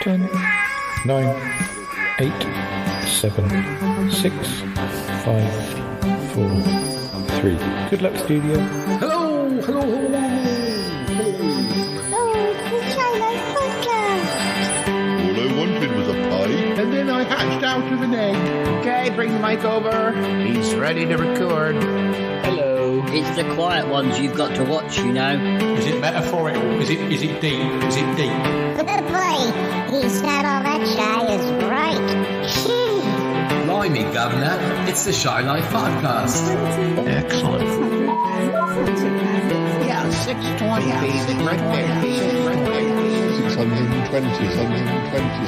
10, 9, 8, 7, 6, 5, 4, 3. Good luck, studio. Hello. It's the Shy Life Podcast. All I wanted was a pie. And then I hatched out of an egg. Okay, bring the mic over. He's ready to record. Hello. It's the quiet ones you've got to watch, you know. Is it metaphorical? Is it deep? Is it deep? Boy, he's not all that shy is right. Blimey, Governor, it's the Shy Life Podcast. Excellent. Yeah, 620, baby. Right there.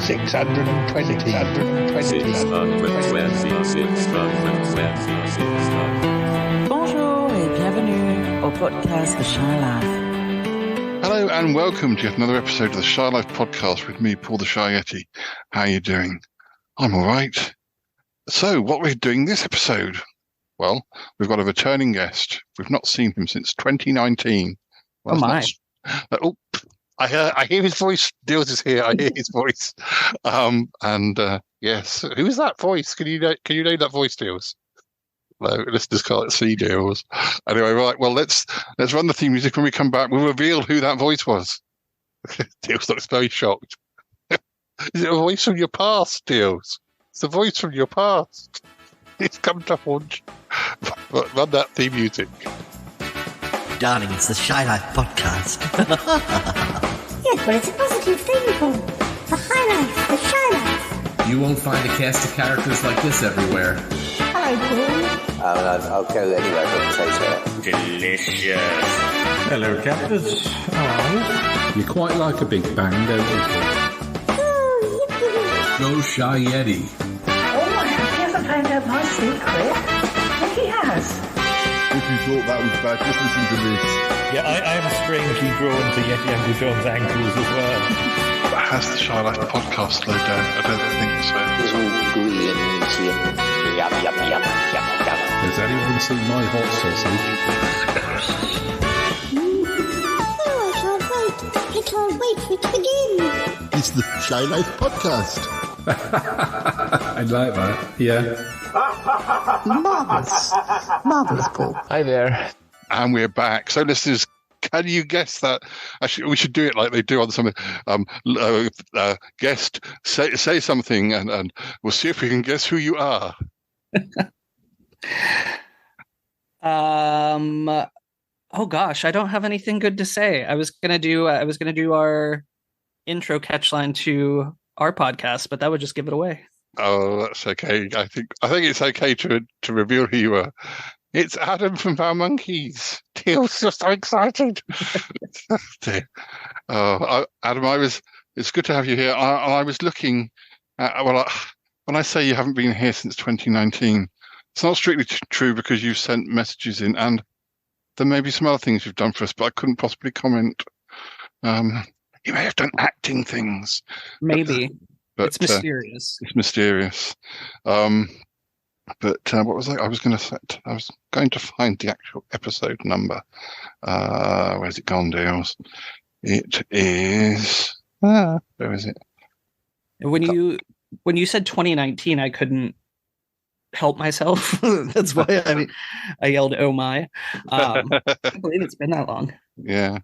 620. 620. Bonjour et bienvenue au podcast The Shy Life. Hello and welcome to yet another episode of the Shy Life Podcast with me, Paul the Shy Yeti. How are you doing? I'm all right. So, what we're doing this episode? Well, we've got a returning guest. We've not seen him since 2019. Well, oh my! I hear his voice. Deals is here. I hear his voice. Yes, who's that voice? Can you name that voice, Deals? No, listeners can't see Deals. Anyway, right. Well, let's run the theme music. When we come back, we'll reveal who that voice was. Deals looks very shocked. Is it a voice from your past, Deals? It's the voice from your past. It's come to haunt you. Run that theme music. Darling, it's the Shy Life Podcast. Yes, but it's a positive thing, Paul. The High Life, the Shy Life. You won't find a cast of characters like this everywhere. Hello, Paul. I'll go anywhere for potato. Delicious. Hello, captors. Oh, you quite like a big bang, don't you? Oh, yippee. Go Shy Yeti. Oh, he hasn't found out my secret. Yes, he has. If you thought that was bad, just listen to this. Yeah, I am strangely drawn to Yeti Uncle John's ankles as well. Has the Shy Life Podcast slowed down? I don't think so. It's all gooey and meaty and yum. Has anyone seen my hot sausage? Oh, I can't wait for it to begin. It's the Shy Life Podcast. I like that. Yeah. Marvellous, Paul. Hi there. And we're back. So, listeners, can you guess that? Actually, we should do it like they do on some guest. Say something, and we'll see if we can guess who you are. Oh gosh, I don't have anything good to say. I was gonna do our intro catchline to our podcast, but that would just give it away. Oh, that's okay. I think it's okay to reveal who you are. It's Adam from Our Monkeys. Teal's just so excited. Adam, it's good to have you here. I was looking at, when I say you haven't been here since 2019, it's not strictly true because you've sent messages in and there may be some other things you've done for us, but I couldn't possibly comment. You may have done acting things. Maybe. But it's mysterious. It's mysterious. But what was I was going to find the actual episode number. Where's it gone, Deals? It is. Where is it? When you said 2019, I couldn't help myself. That's why I yelled, "Oh my!" I can't believe it's been that long. Yeah.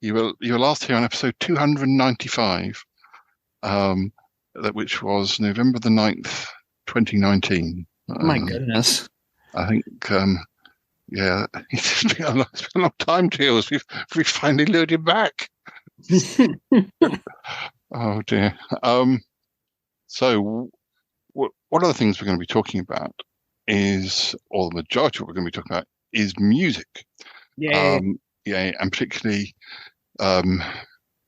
You were last here on episode 295. Which was November the 9th, 2019. My goodness. I think, it's been a long time, Teals. We've finally lured him back. Oh, dear. So, one of the things we're going to be talking about is, or the majority of what we're going to be talking about, is music. Yeah. And particularly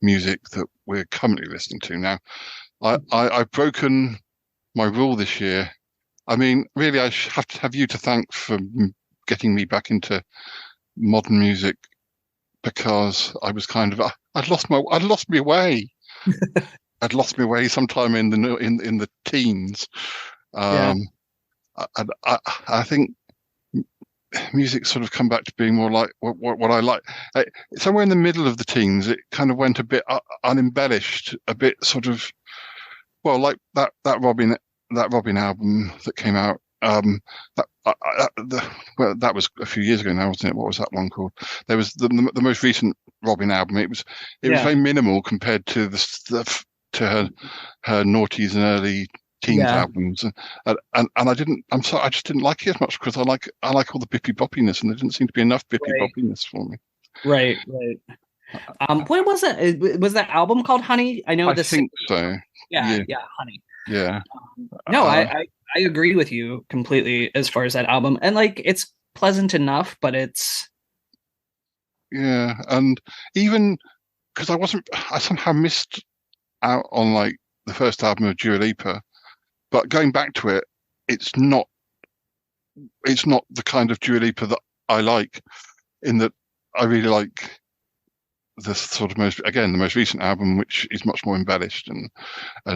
music that we're currently listening to now. I've broken my rule this year. I mean, really, I have to have you to thank for getting me back into modern music because I was kind of I'd lost my way. I'd lost my way sometime in the teens. I think music's sort of come back to being more like what I like. Somewhere in the middle of the teens, it kind of went a bit unembellished, a bit sort of, well, like that Robin album that came out. That was a few years ago now, wasn't it? What was that one called? There was the most recent Robin album. It was very minimal compared to her noughties and early teens albums, and I just didn't like it as much because I like all the bippy boppiness, and there didn't seem to be enough bippy boppiness for me. Right. What was it? Was that album called Honey? I know. I think so. Yeah, Honey. Yeah. No, I agree with you completely as far as that album, and like it's pleasant enough, but it's and even because I somehow missed out on like the first album of Dua Lipa, but going back to it, it's not the kind of Dua Lipa that I like, in that I really like the sort of the most recent album, which is much more embellished and I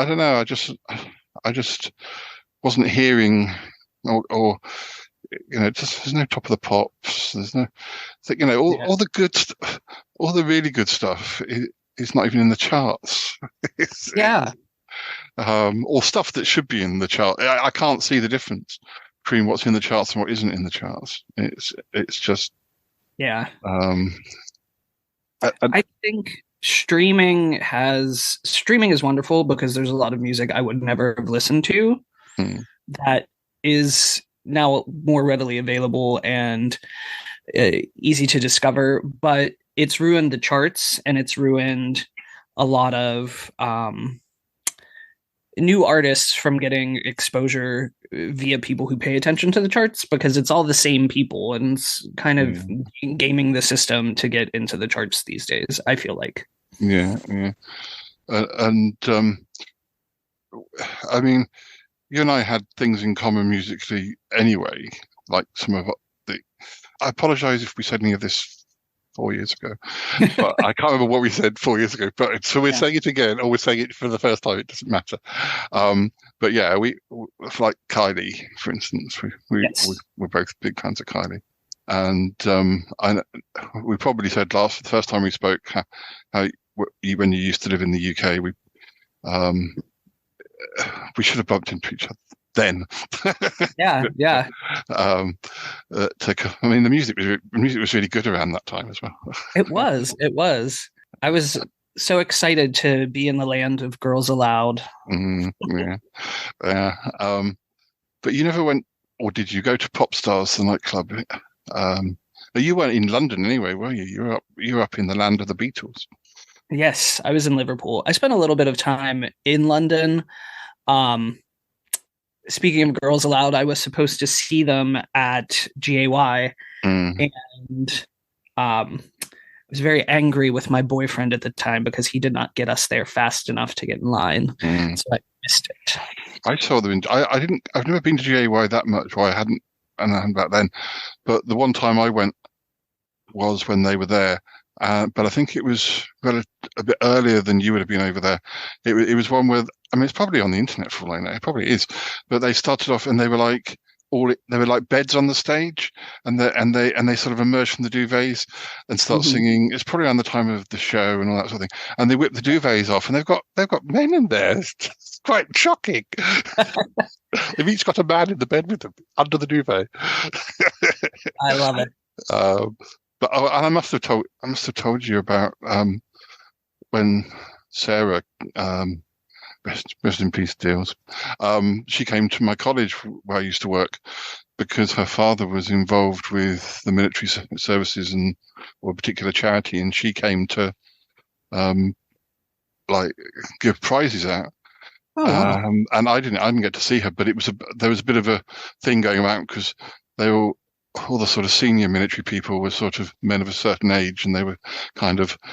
don't know. I just wasn't hearing, or just there's no Top of the Pops. There's no, all the good, all the really good stuff is not even in the charts. Or stuff that should be in the chart. I can't see the difference between what's in the charts and what isn't in the charts. It's just I think streaming is wonderful because there's a lot of music I would never have listened to that is now more readily available and easy to discover, but it's ruined the charts and it's ruined a lot of new artists from getting exposure via people who pay attention to the charts, because it's all the same people and it's kind of gaming the system to get into the charts these days, I feel like. I mean, you and I had things in common musically anyway, like some of I apologize if we said any of this 4 years ago, but I can't remember what we said 4 years ago, but so we're saying it again, or we're saying it for the first time, it doesn't matter. But yeah, we like Kylie, for instance, we're both big fans of Kylie. And we probably said the first time we spoke, how when you used to live in the UK, we should have bumped into each other then. Yeah. I mean, the music was really good around that time as well. It was. I was so excited to be in the land of Girls Aloud. But you never went, or did you go to Pop Stars, the nightclub? You weren't in London anyway, were you? You were up in the land of the Beatles. Yes, I was in Liverpool. I spent a little bit of time in London. Speaking of Girls Aloud, I was supposed to see them at GAY, and I was very angry with my boyfriend at the time because he did not get us there fast enough to get in line, so I missed it. I saw them. I've never been to GAY that much. Well, I hadn't back then, but the one time I went was when they were there. But I think it was a bit earlier than you would have been over there. It was one where, I mean, it's probably on the internet for all I know. It probably is. But they started off and they were like beds on the stage, and they sort of emerge from the duvets and start singing. It's probably around the time of the show and all that sort of thing. And they whip the duvets off, and they've got men in there. It's quite shocking. They've each got a man in the bed with them under the duvet. I love it. But I must have told you about when Sarah, rest in peace, deals. She came to my college where I used to work because her father was involved with the military services or a particular charity, and she came to give prizes out. Oh, wow. And I didn't get to see her, but there was a bit of a thing going around because they were. All the sort of senior military people were sort of men of a certain age, and they were kind of a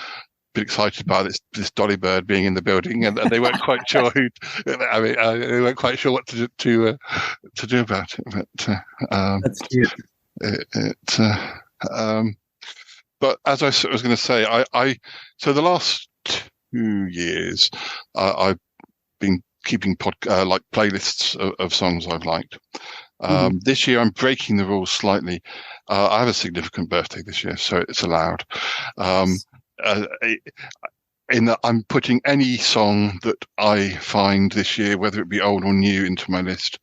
bit excited by this Dolly Bird being in the building, and they weren't quite sure they weren't quite sure what to do about it. But that's cute. But as I was going to say, so the last 2 years, I've been keeping playlists of songs I've liked. This year, I'm breaking the rules slightly. I have a significant birthday this year, so it's allowed. In that I'm putting any song that I find this year, whether it be old or new, into my list.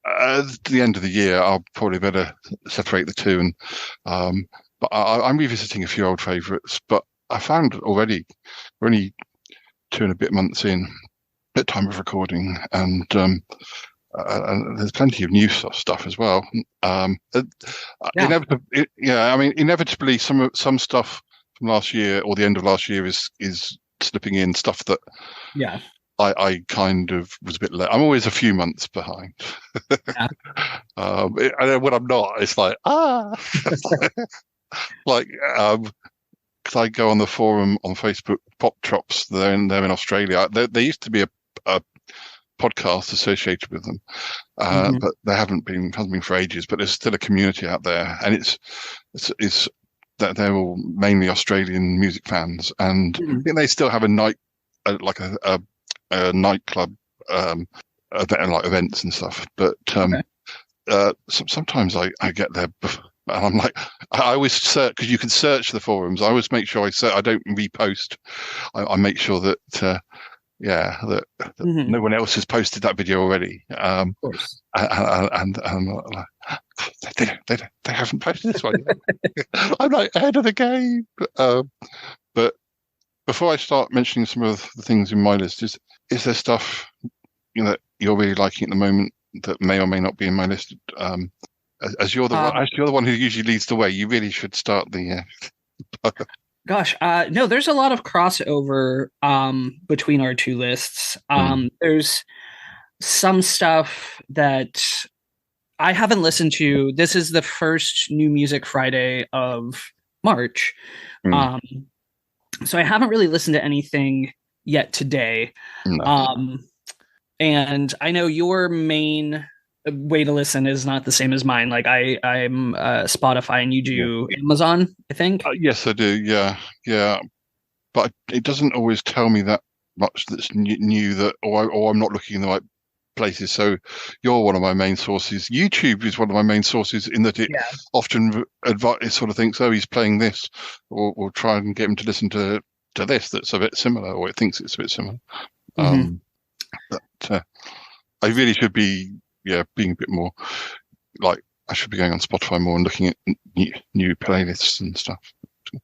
At the end of the year, I'll probably better separate the two. But I'm revisiting a few old favourites. But I found already we're only 2 and a bit months in at time of recording, and there's plenty of new stuff as well. Inevitably, some stuff from last year or the end of last year is slipping in, stuff that I kind of was a bit late. I'm always a few months behind. Yeah. And when I'm not, it's like because I go on the forum on Facebook, Pop Chops. They're in Australia. There used to be a podcast associated with them, but they hasn't been for ages. But there's still a community out there, and it's that they're all mainly Australian music fans, and I think they still have a nightclub events and stuff. But sometimes I get there. And I'm like, I always search, because you can search the forums. I always make sure I don't repost. I make sure that no one else has posted that video already. Of course. And they haven't posted this one yet. I'm like ahead of the game. But before I start mentioning some of the things in my list, is there stuff that you're really liking at the moment that may or may not be in my list? As you're the one who usually leads the way, you really should start the. No, there's a lot of crossover between our two lists. There's some stuff that I haven't listened to. This is the first New Music Friday of March, so I haven't really listened to anything yet today. No. And I know your main way to listen is not the same as mine. Like I'm Spotify, and you do Amazon, I think. Yes, I do. Yeah. But it doesn't always tell me that much that's new, that or I'm not looking in the right places. So you're one of my main sources. YouTube is one of my main sources in that it often sort of thinks, oh, he's playing this, or try and get him to listen to this that's a bit similar, or it thinks it's a bit similar. But I really should be being a bit more like, I should be going on Spotify more and looking at new playlists and stuff.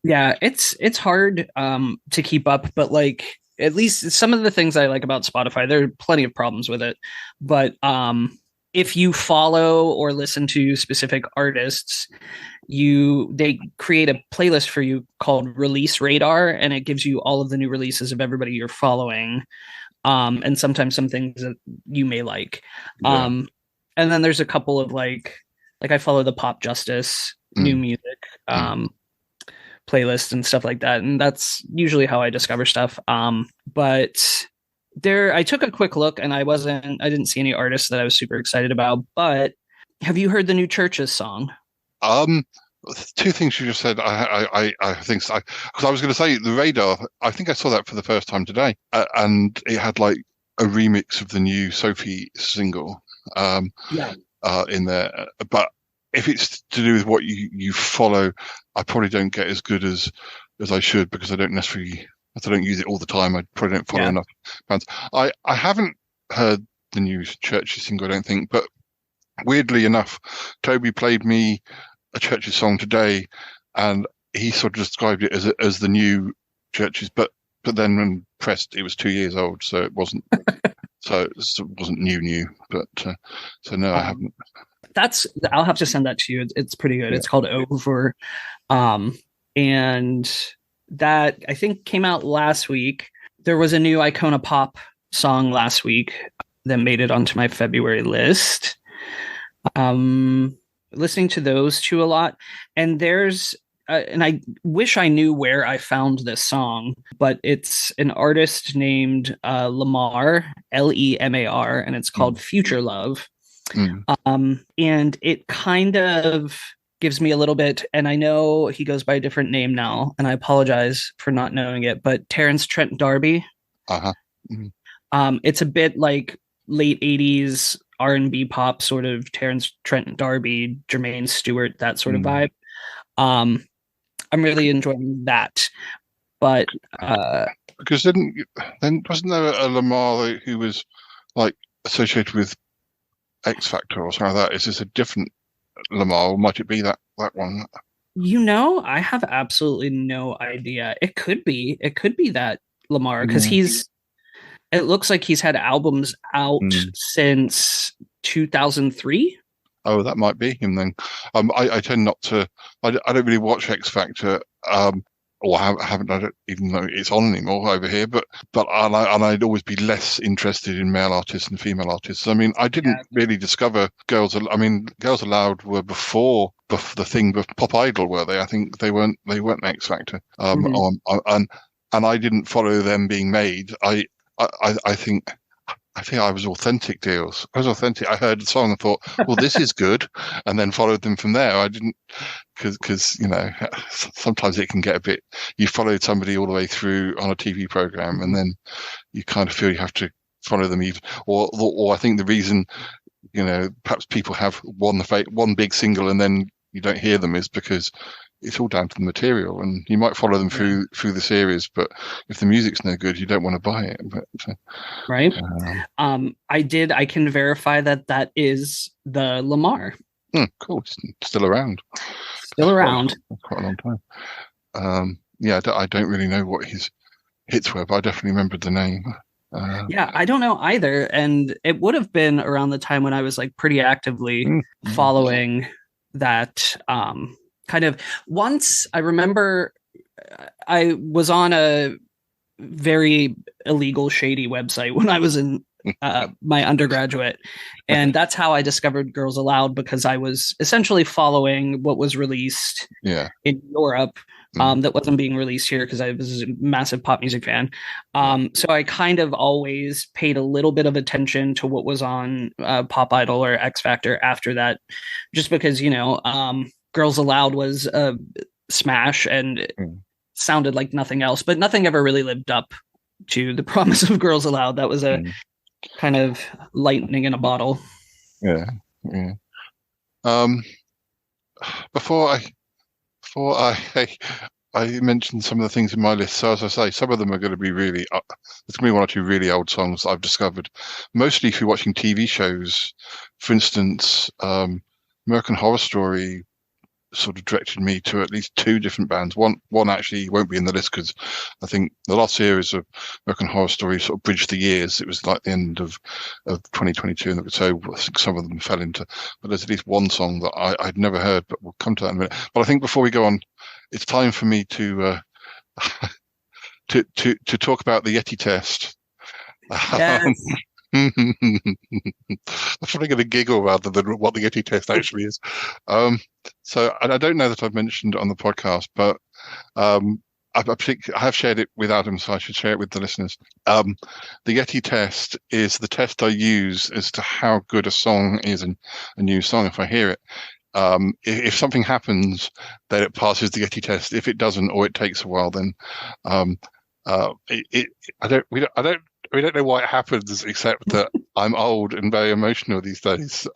Yeah, it's hard to keep up, but like at least some of the things I like about Spotify, there are plenty of problems with it. But if you follow or listen to specific artists, they create a playlist for you called Release Radar, and it gives you all of the new releases of everybody you're following. And sometimes some things that you may like. And then there's a couple of like I follow the Pop Justice new music playlist and stuff like that. And that's usually how I discover stuff. But I took a quick look, and I didn't see any artists that I was super excited about. But have you heard the new Churches song? Two things you just said, I think, because I was going to say the Radar. I think I saw that for the first time today, and it had like a remix of the new Sophie single in there. But if it's to do with what you follow, I probably don't get as good as I should, because I don't necessarily, as I don't use it all the time. I probably don't follow enough bands. I haven't heard the new Churches single, I don't think, but weirdly enough, Toby played me a Churches song today, and he sort of described it as the new Churches, but then when pressed, it was 2 years old, so it wasn't so it wasn't new. But so no, I haven't. I'll have to send that to you. It's pretty good. It's called Over, and that I think came out last week. There was a new Icona Pop song last week that made it onto my February list. Listening to those two a lot, and there's and I wish I knew where I found this song, but it's an artist named Lemar, Lemar, and it's called Future Love. And it kind of gives me a little bit, and I know he goes by a different name now, and I apologize for not knowing it, but Terrence Trent D'Arby. It's a bit like late 80s R&B pop sort of Terrence Trent D'Arby, Jermaine Stewart, that sort of vibe. I'm really enjoying that. But because then wasn't there a Lamar who was like associated with X Factor or something like that? Is this a different Lamar, or might it be that one? I have absolutely no idea. It could be that Lamar, because it looks like he's had albums out since 2003. Oh, that might be him then. I tend not to. I don't really watch X Factor. Or haven't. I don't even know it's on anymore over here. But I'd always be less interested in male artists than female artists. I mean, I didn't really discover Girls. I mean, Girls Aloud were before the thing of Pop Idol, were they? I think they weren't X Factor. And I didn't follow them being made. I think I was authentic, Deals. I was authentic. I heard the song and thought, well, this is good, and then followed them from there. I didn't, because sometimes it can get a bit. You followed somebody all the way through on a TV program, and then you kind of feel you have to follow them even. Or I think the reason, perhaps people have one big single and then you don't hear them is because it's all down to the material, and you might follow them through the series, but if the music's no good, you don't want to buy it. But, right. I can verify that is the Lamar. Cool. Still around. Still around. Quite a long time. I don't really know what his hits were, but I definitely remembered the name. I don't know either, and it would have been around the time when I was like pretty actively following that. Kind of once I remember I was on a very illegal, shady website when I was in my undergraduate, and that's how I discovered Girls Aloud, because I was essentially following what was released in Europe that wasn't being released here, because I was a massive pop music fan. So I kind of always paid a little bit of attention to what was on Pop Idol or X Factor after that, just because Girls Aloud was a smash and sounded like nothing else, but nothing ever really lived up to the promise of Girls Aloud. That was a kind of lightning in a bottle. Yeah. Before I mentioned some of the things in my list. So as I say, some of them are going to be really. There's going to be one or two really old songs I've discovered. Mostly if you're watching TV shows, for instance, American Horror Story sort of directed me to at least two different bands. One actually won't be in the list because I think the last series of American Horror Story sort of bridged the years. It was like the end of 2022, and so I think some of them fell into. But there's at least one song that I'd never heard, but we'll come to that in a minute. But I think before we go on, it's time for me to talk about the Yeti test. Yes. I'm probably going to giggle rather than what the Yeti test actually is. So I don't know that I've mentioned it on the podcast, but I have shared it with Adam, so I should share it with the listeners. The Yeti test is the test I use as to how good a song is, a new song, if I hear it. If something happens, then it passes the Yeti test. If it doesn't, or it takes a while, then we don't know why it happens, except that I'm old and very emotional these days.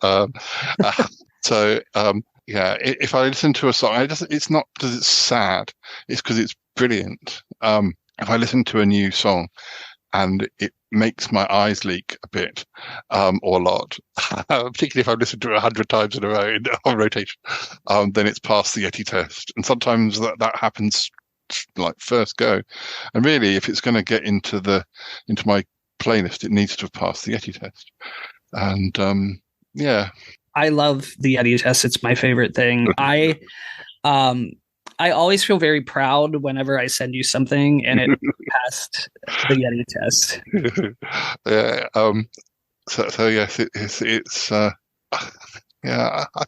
If I listen to a song, it's not because it's sad, it's because it's brilliant. If I listen to a new song and it makes my eyes leak a bit, or a lot, particularly if I've listened to it 100 times in a row on rotation, then it's past the Yeti test. And sometimes that happens like first go, and really if it's going to get into my playlist, it needs to have passed the Yeti test. And I love the Yeti test. It's my favorite thing. I always feel very proud whenever I send you something and it passed the Yeti test. So yes, it's I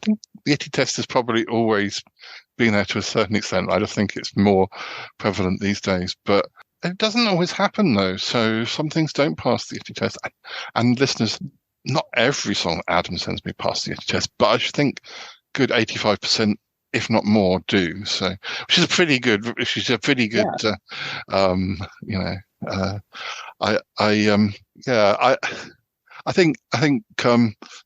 think the Yeti test has probably always been there to a certain extent. I just think it's more prevalent these days, but it doesn't always happen though. So some things don't pass the Yeti test. And listeners, not every song Adam sends me past the Yeti test, but I think good 85%, if not more, do. So, which is a pretty good. think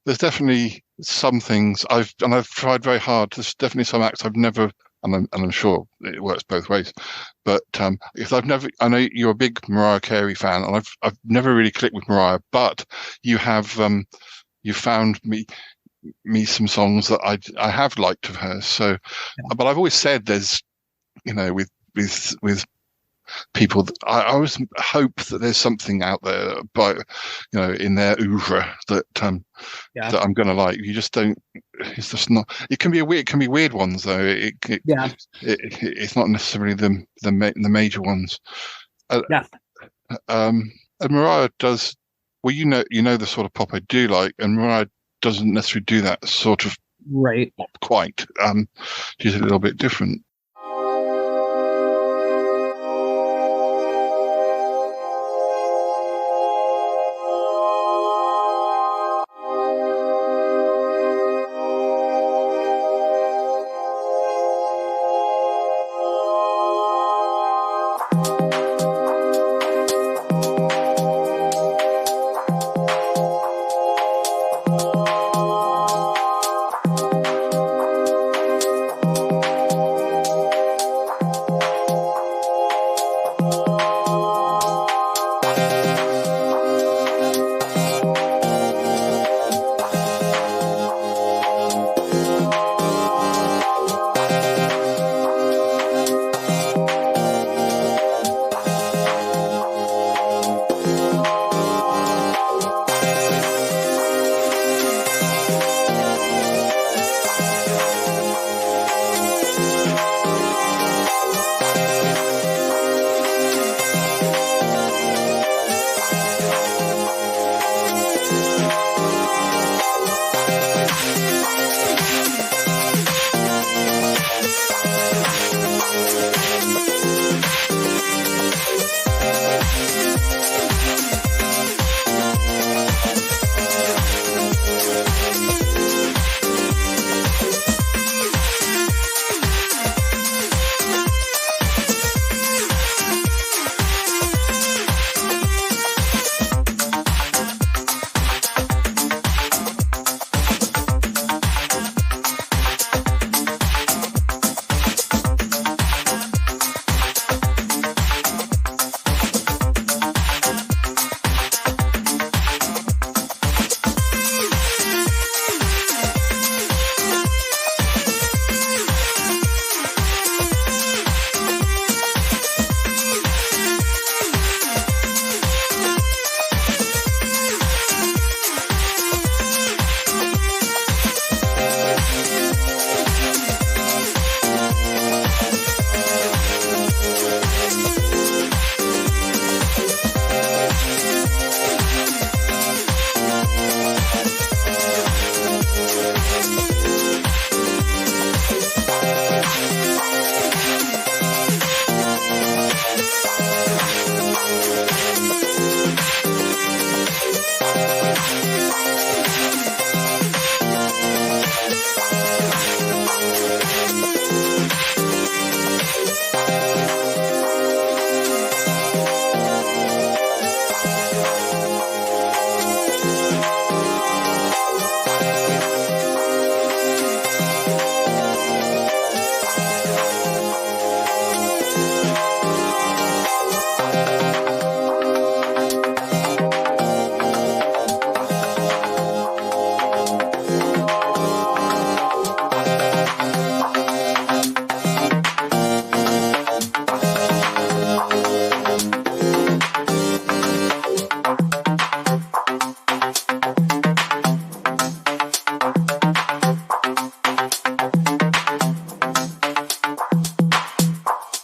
there's definitely some things I've tried very hard. There's definitely some acts I've never, and I'm sure it works both ways. But because I know you're a big Mariah Carey fan, and I've never really clicked with Mariah. But you have you found me some songs that I have liked of hers. So, but I've always said there's, with people that I always hope that there's something out there in their oeuvre that that I'm going to like. You just don't. It's just not. It can be weird ones though. It's not necessarily the major ones. And Mariah does. Well, you know the sort of pop I do like, and Mariah doesn't necessarily do that sort of pop quite. She's a little bit different.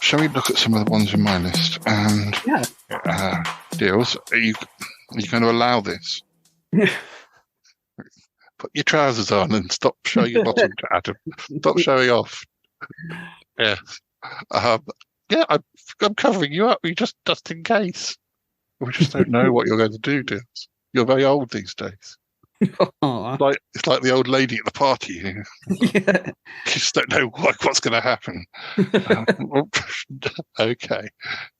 Shall we look at some of the ones in my list? And Deals, are you going to allow this? Put your trousers on and stop showing your bottom, Adam. Stop showing off. Yes. I'm covering you up. You just in case. We just don't know what you're going to do, Deals. You're very old these days. It's like the old lady at the party. Yeah. You just don't know what's going to happen. Okay,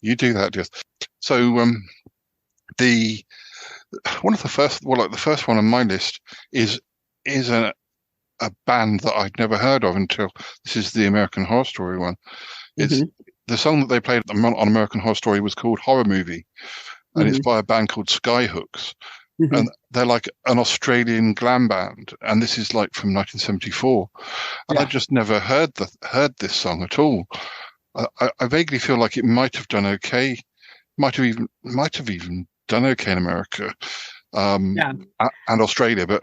you do that, just so. one of the first, the first one on my list is a band that I'd never heard of until this is the American Horror Story one. It's the song that they played on American Horror Story was called Horror Movie, and it's by a band called Skyhooks, and they're like an Australian glam band, and this is like from 1974, and I just never heard this song at all. I vaguely feel like it might have done okay, might have even done okay in America. And Australia, but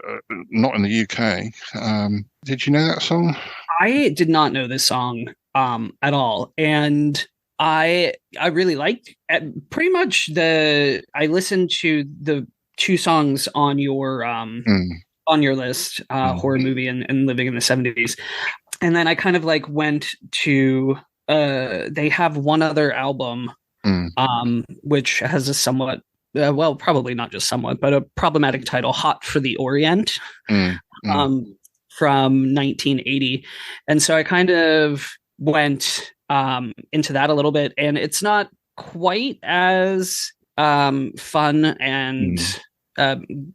not in the UK. Did you know that song? I did not know this song at all, and I really liked pretty much I listened to the two songs on your list, Horror Movie and Living in the 70s, and then I kind of like went to they have one other album which has a somewhat probably not just somewhat, but a problematic title, Hot for the Orient, from 1980. And so I kind of went into that a little bit, and it's not quite as fun and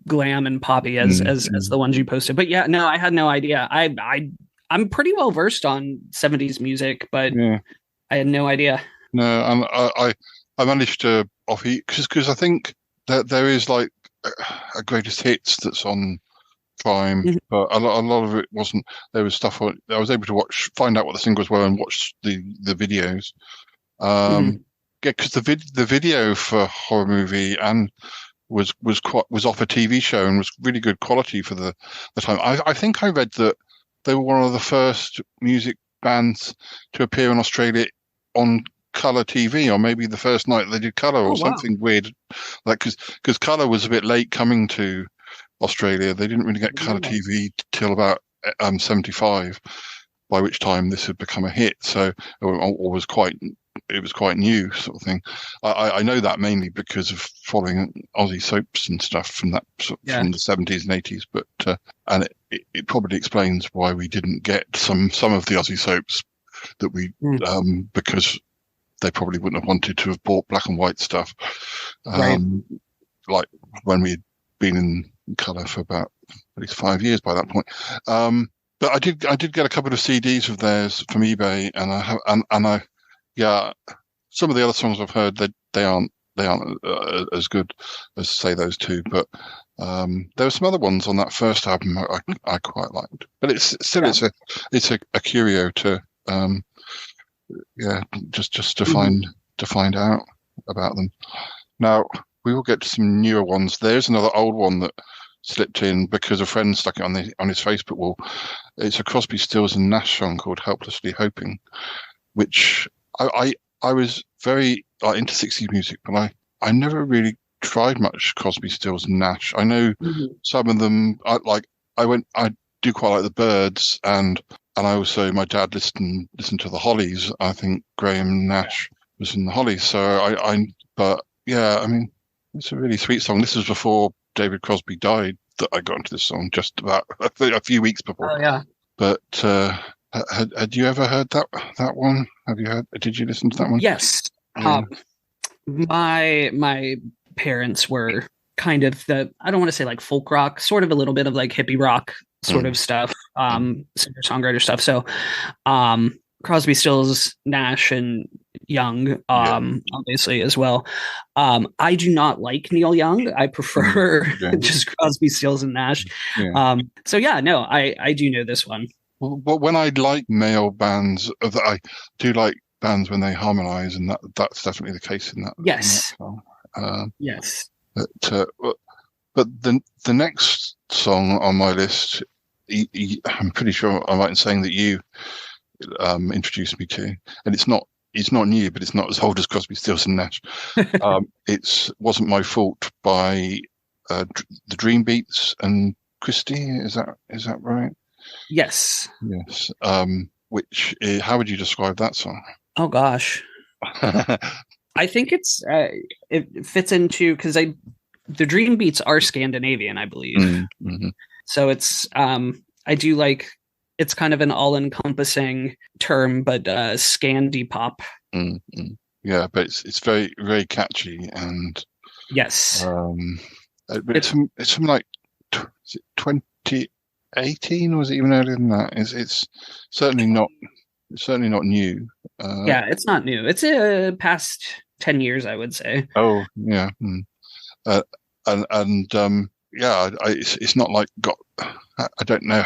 glam and poppy as the ones you posted. But yeah, no, I had no idea. I'm pretty well versed on 70s music, but I had no idea. No, and I managed to offer you because I think that there is like a greatest hits that's on Prime, but a lot of it wasn't. There was stuff I was able to find out what the singles were and watch the videos. Because the video for Horror Movie and was off a TV show and was really good quality for the time. I think I read that they were one of the first music bands to appear in Australia on colour TV, or maybe the first night they did colour or something weird, like because colour was a bit late coming to Australia. They didn't really get colour TV till about 75, by which time this had become a hit. So it was quite new sort of thing. I know that mainly because of following Aussie soaps and stuff from that from the 70s and 80s, but and it probably explains why we didn't get some of the Aussie soaps that we because they probably wouldn't have wanted to have bought black and white stuff, like when we had been in colour for about at least 5 years by that point. But I did get a couple of CDs of theirs from eBay, and some of the other songs I've heard they aren't as good as say those two, but there were some other ones on that first album I quite liked. But it's still it's a curio to just to find out about them. Now we will get to some newer ones. There's another old one that slipped in because a friend stuck it on his Facebook wall. It's a Crosby, Stills and Nash song called "Helplessly Hoping," which I was very into 60s music, but I never really tried much Crosby, Stills and Nash. I know some of them. I do quite like the Byrds, and I also, my dad listened to the Hollies. I think Graham Nash was in the Hollies. So but yeah, I mean, it's a really sweet song. This was before David Crosby died that I got into this song, just about a few weeks before. Oh yeah. But had you ever heard that one? Did you listen to that one? Yes. My parents were kind of I don't want to say like folk rock, sort of a little bit of like hippie rock sort of stuff, singer-songwriter stuff. So Crosby, Stills, Nash, and Young, obviously as well. I do not like Neil Young. I prefer just Crosby, Stills, and Nash. So yeah, no, I do know this one. Well, when I like male bands, I do like bands when they harmonize, and that's definitely the case in that. Yes. In that song. Yes. But the next song on my list, I'm pretty sure I'm right in saying that you introduced me to, and it's not new, but it's not as old as Crosby, Stills and Nash. It's Wasn't My Fault by the Dream Beats and Christie. Is that right? Yes. Yes. Which how would you describe that song? Oh gosh. I think it fits into because the Dream Beats are Scandinavian, I believe. Mm-hmm. So it's I do like, it's kind of an all-encompassing term, but Scandi pop. Mm-hmm. Yeah, but it's very, very catchy, and yes, But it's from like is it 2018, or was it even earlier than that? It's certainly not new. Yeah, it's not new. It's past 10 years, I would say. Oh yeah, it's not like got. I don't know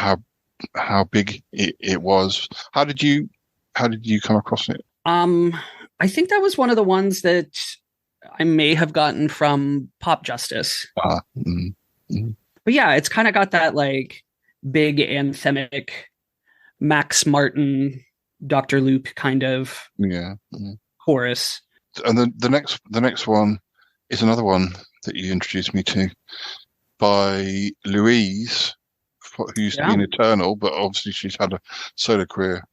how big it was. How did you come across it? I think that was one of the ones that I may have gotten from Pop Justice. But yeah, it's kind of got that like big anthemic Max Martin, Dr. Luke kind of chorus. And the next one is another one that you introduced me to by Louise, who's been Eternal, but obviously she's had a solo career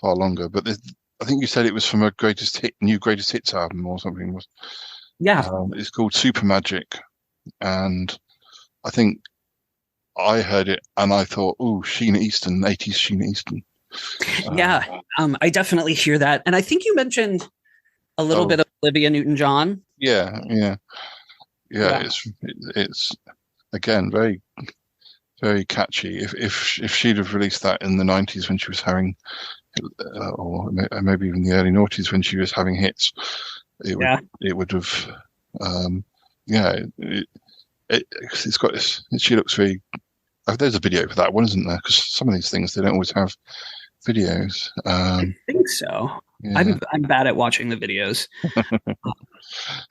far longer. But I think you said it was from a new greatest hits album or something. It's called Super Magic, and I think I heard it and I thought, oh, Sheena Easton, 80s Sheena Easton. I definitely hear that, and I think you mentioned a little bit of Olivia Newton-John. Yeah. It's again very, very catchy. If she'd have released that in the 90s when she was having, or maybe even the early noughties when she was having hits, it would have. It's got this. She looks very. There's a video for that one, isn't there? Because some of these things they don't always have videos. I think so. Yeah. I'm bad at watching the videos.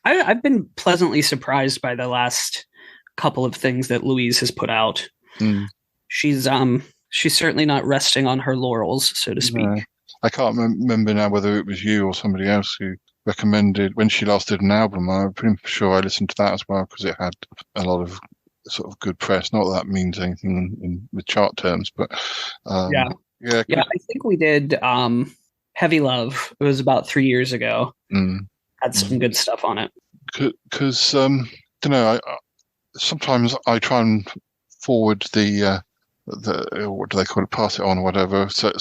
I've been pleasantly surprised by the last couple of things that Louise has put out. She's certainly not resting on her laurels, so to speak. No. I can't remember now whether it was you or somebody else who recommended when she last did an album. I'm pretty sure I listened to that as well because it had a lot of sort of good press. Not that means anything in the chart terms, but I think we did Heavy Love. It was about 3 years ago. Had some good stuff on it. Because don't know. Sometimes I try and forward the what do they call it? Pass it on or whatever. So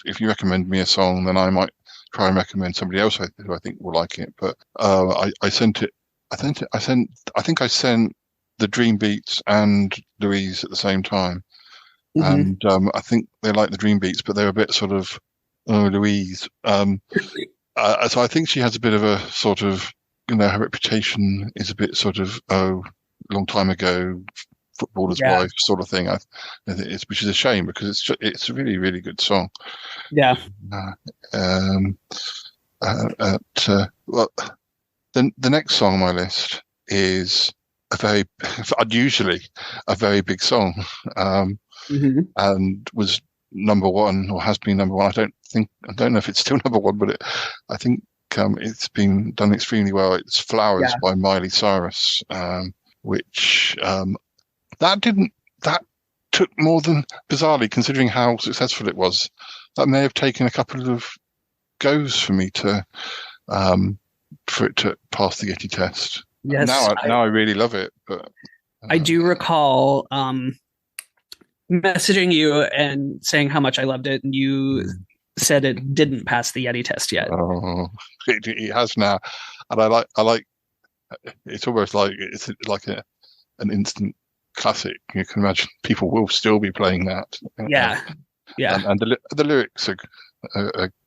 if you recommend me a song, then I might try and recommend somebody else who I think will like it. But I sent it. I think I sent the Dream Beats and Louise at the same time, and I think they like the Dream Beats, but they're a bit sort of Louise. So I think she has a bit of a sort of, her reputation is a bit sort of long time ago, footballer's wife sort of thing. Which is a shame because it's a really, really good song. Yeah. The next song on my list is unusually a very big song, and was number one or has been number one. I don't know if it's still number one, but I think it's been done extremely well. It's Flowers by Miley Cyrus, which that took more than, bizarrely, considering how successful it was, that may have taken a couple of goes for me to for it to pass the Yeti test. Yes, now I really love it. But I do recall messaging you and saying how much I loved it, and you said it didn't pass the Yeti test yet. Oh, it has now, and I like. It's almost like it's like an instant classic. You can imagine people will still be playing that. Yeah. And the lyrics are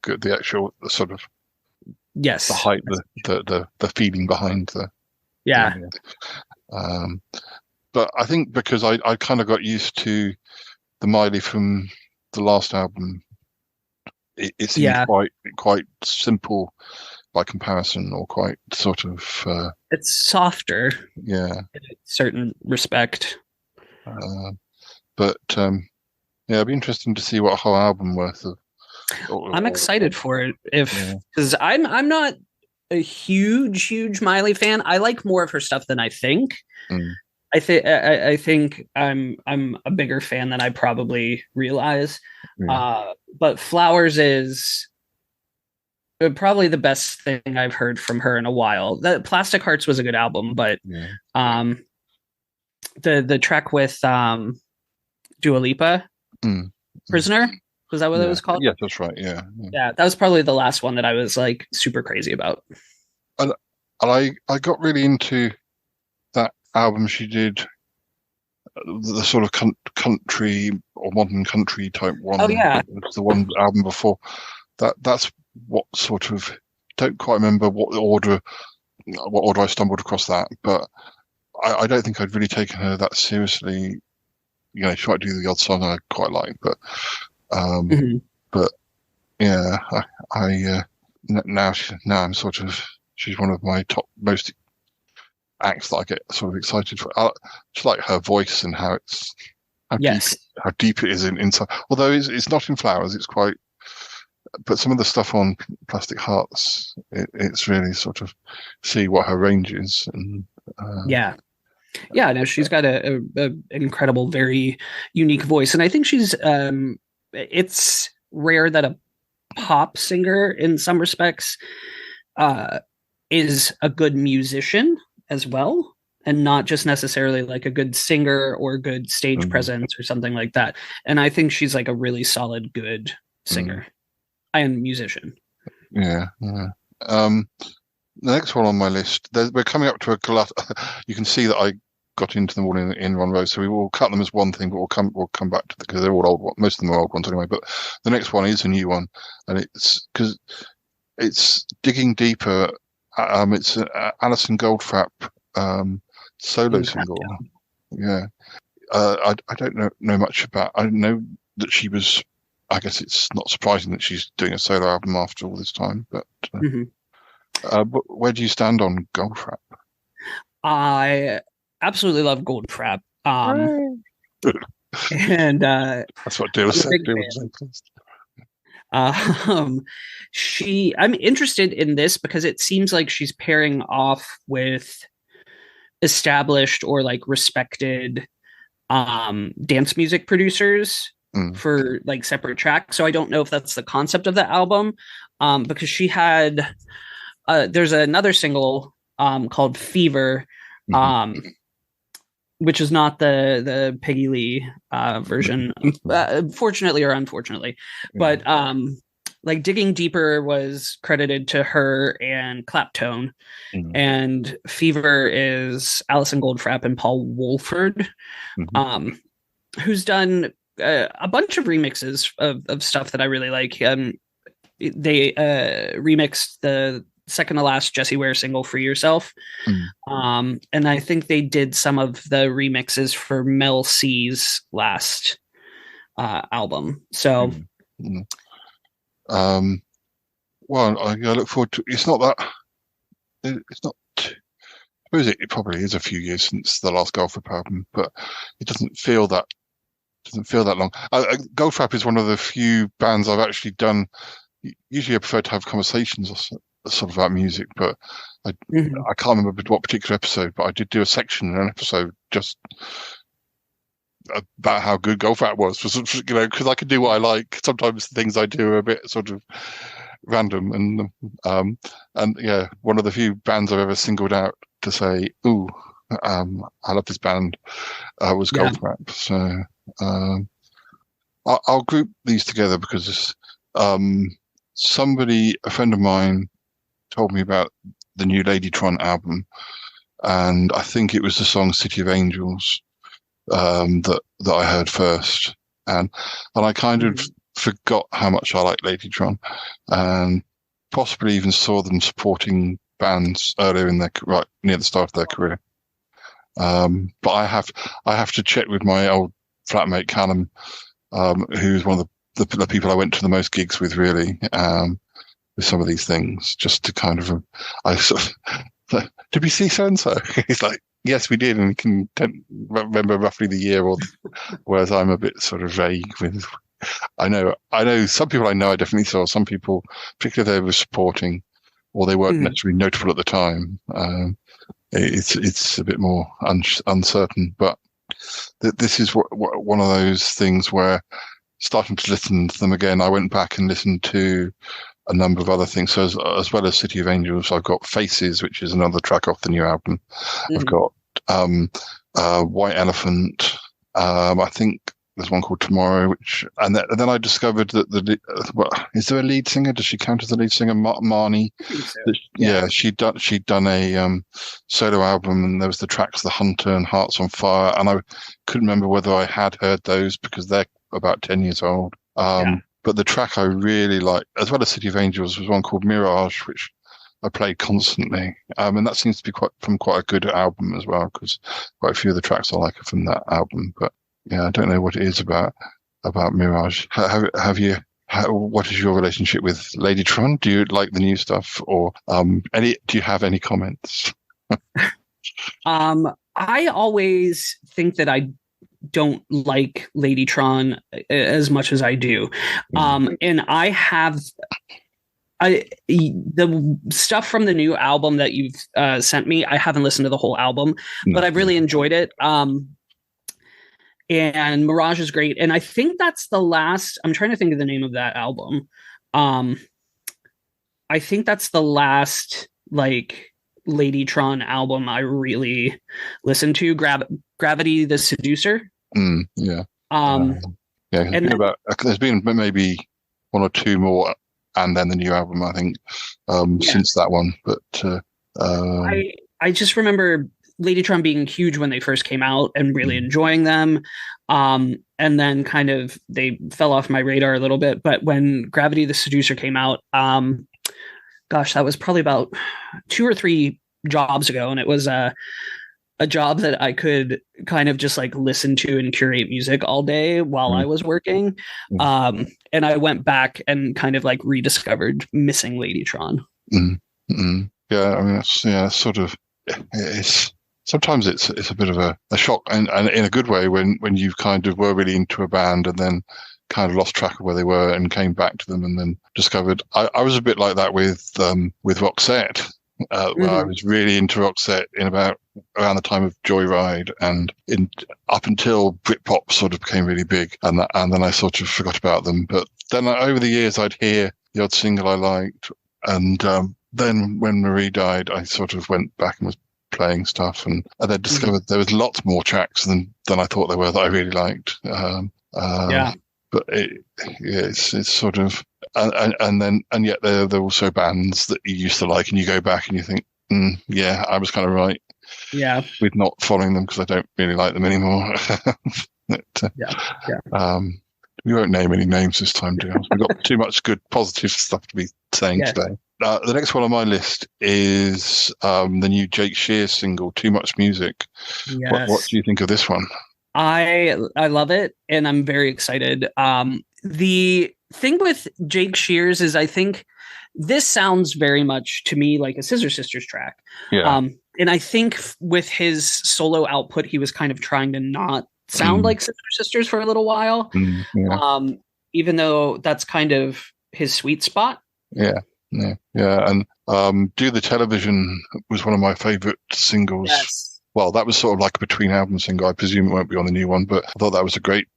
good. The actual sort of the height, the feeling behind the. Yeah. But I think because I kind of got used to the Miley from the last album, it seemed quite simple by comparison, or quite sort of. It's softer. Yeah. In a certain respect. But it'd be interesting to see what a whole album worth of. I'm excited for it because I'm not a huge Miley fan. I like more of her stuff than I think. I think I'm a bigger fan than I probably realize. But Flowers is probably the best thing I've heard from her in a while. The Plastic Hearts was a good album, but the track with Dua Lipa, Prisoner, was that what it was called? Yeah, that's right. Yeah, that was probably the last one that I was like super crazy about. And I got really into that album she did the sort of country or modern country type one. Oh, yeah. The one album before. That's what sort of, don't quite remember what order I stumbled across that, but I don't think I'd really taken her that seriously. You know, she might do the odd song I quite like, but but yeah, now I'm sort of, she's one of my top most acts that I get sort of excited for. I just like her voice and how deep it is inside. Although it's not in Flowers, it's quite. But some of the stuff on Plastic Hearts, it's really sort of see what her range is. And no, she's got a incredible, very unique voice, and I think she's. It's rare that a pop singer, in some respects, is a good musician as well, and not just necessarily like a good singer or good stage presence or something like that. And I think she's like a really solid, good singer and musician. Yeah. The next one on my list, we're coming up to a glut. You can see that I got into them all in one row, so we will cut them as one thing, but we'll come back to them because they're all old ones. Most of them are old ones anyway. But the next one is a new one, and it's because it's Digging Deeper. It's Alison Goldfrapp solo single. Yeah, I don't know much about. I know that she was. I guess it's not surprising that she's doing a solo album after all this time. But where do you stand on Goldfrapp? I absolutely love Goldfrapp. And that's what Dale said. I'm interested in this because it seems like she's pairing off with established or like respected dance music producers for like separate tracks. So I don't know if that's the concept of the album, because she had there's another single called Fever, which is not the Peggy Lee version, fortunately or unfortunately. But like Digging Deeper was credited to her and Claptone, and Fever is Alison Goldfrapp and Paul Woolford, who's done a bunch of remixes of stuff that I really like. They remixed the second to last Jessie Ware single, Free Yourself. And I think they did some of the remixes for Mel C's last album. So well, I look forward to. It's not. I suppose it probably is a few years since the last Goldfrapp album, but it doesn't feel that long. Goldfrapp is one of the few bands I've actually done. Usually I prefer to have conversations sort of about music, but I can't remember what particular episode, but I did do a section in an episode just about how good Goldfrapp was, because I can do what I like. Sometimes the things I do are a bit sort of random, and yeah, one of the few bands I've ever singled out to say, "Ooh, I love this band," was Goldfrapp. So I'll group these together because a friend of mine, told me about the new Ladytron album, and I think it was the song "City of Angels" that I heard first, and I kind of forgot how much I like Ladytron, and possibly even saw them supporting bands earlier in their near the start of their career. But I have to check with my old flatmate Callum, who's one of the people I went to the most gigs with, really, with some of these things, just to kind of did we see so and so? He's like, yes, we did, and we can remember roughly the year, or whereas I'm a bit sort of vague with. I know some people I definitely saw. Some people, particularly if they were supporting, or they weren't necessarily notable at the time. It's a bit more uncertain, but this is one of those things where, starting to listen to them again, I went back and listened to a number of other things. So as well as City of Angels, I've got Faces, which is another track off the new album. I've got White Elephant. I think There's one called Tomorrow, and then I discovered that is there a lead singer? Does she count as the lead singer? Marnie. So. Yeah, she'd done a solo album, and there was the tracks The Hunter and Hearts on Fire, and I couldn't remember whether I had heard those because they're about 10 years old. But the track I really liked, as well as City of Angels, was one called Mirage, which I played constantly. And that seems to be quite a good album as well, because quite a few of the tracks I like are from that album. But yeah, I don't know what it is about Mirage. What is your relationship with Ladytron? Do you like the new stuff, or do you have any comments? I always think that I don't like Ladytron as much as I do. And I have the stuff from the new album that you've sent me. I haven't listened to the whole album, but I've really enjoyed it. And Mirage is great. And I think that's the last, I'm trying to think of the name of that album. I think that's the last like Ladytron album I really listened to. Gravity the Seducer. Yeah. And there's been maybe one or two more, and then the new album, I think, since that one. But I just remember Ladytron being huge when they first came out and really enjoying them. And then kind of they fell off my radar a little bit. But when Gravity the Seducer came out, that was probably about 2 or 3 jobs ago, and it was a job that I could kind of just like listen to and curate music all day while I was working. And I went back and kind of like rediscovered missing Ladytron. Yeah, I mean, it's sort of, sometimes it's a bit of a shock, and in a good way when you kind of were really into a band and then kind of lost track of where they were and came back to them and then discovered. I was a bit like that with Roxette. Where I was really into Roxette around the time of Joyride, and up until Britpop sort of became really big, and then I sort of forgot about them. But then over the years, I'd hear the odd single I liked, and then when Marie died, I sort of went back and was playing stuff, and I then discovered there was lots more tracks than I thought there were that I really liked. But it's sort of, and yet they're also bands that you used to like, and you go back and you think, yeah, I was kind of right. Yeah, with not following them because I don't really like them anymore. We won't name any names this time, dear. We've got too much good, positive stuff to be saying today. The next one on my list is the new Jake Shears single, Too Much Music. Yes. What do you think of this one? I love it, and I'm very excited. The thing with Jake Shears is I think this sounds very much to me like a Scissor Sisters track. Yeah. And I think with his solo output, he was kind of trying to not sound like Scissor Sisters for a little while. Even though that's kind of his sweet spot. Yeah. And Do the Television was one of my favorite singles. Yes. Well, that was sort of like a between album single. I presume it won't be on the new one, but I thought that was a great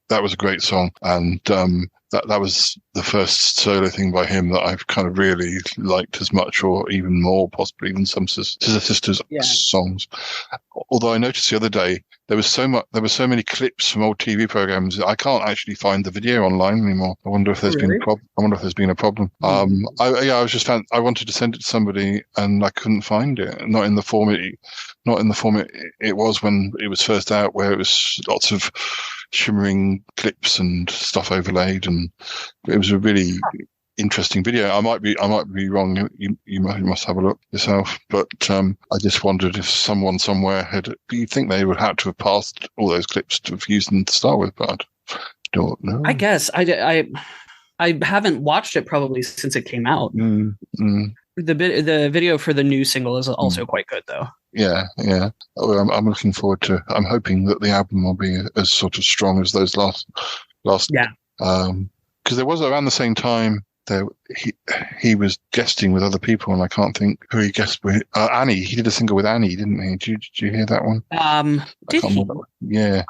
song. And that was the first solo thing by him that I've kind of really liked as much, or even more possibly than some Scissor Sisters songs. Although I noticed the other day there were so many clips from old TV programs. I can't actually find the video online anymore. I wonder if there's been a problem. I wanted to send it to somebody and I couldn't find it. Not in the form it was when it was first out, where it was lots of shimmering clips and stuff overlaid, and it was a really interesting video. I might be wrong. You must have a look yourself. But I just wondered if someone somewhere you think they would have to have passed all those clips to have used them to start with, but I don't know. I guess I haven't watched it probably since it came out. The video for the new single is also quite good, though. Yeah. I'm looking forward to. I'm hoping that the album will be as sort of strong as those last. Yeah. Because there was around the same time he was guesting with other people, and I can't think who he guested with. Annie. He did a single with Annie, didn't he? Did you hear that one? Did he? Yeah.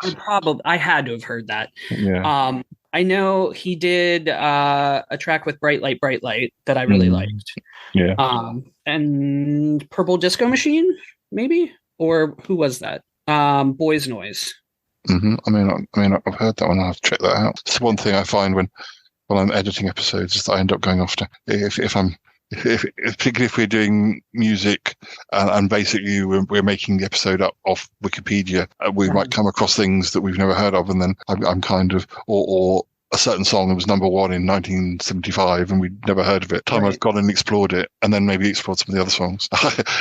I had to have heard that. Yeah. I know he did a track with Bright Light that I really liked. Yeah. And Purple Disco Machine, maybe? Or who was that? Boys Noise. Mm-hmm. I've heard that one. I'll have to check that out. It's one thing I find when I'm editing episodes is that I end up going off to particularly if we're doing music and basically we're making the episode up off Wikipedia, we might come across things that we've never heard of, and then I'm kind of or a certain song that was number one in 1975 and we'd never heard of it. I've gone and explored it and then maybe explored some of the other songs.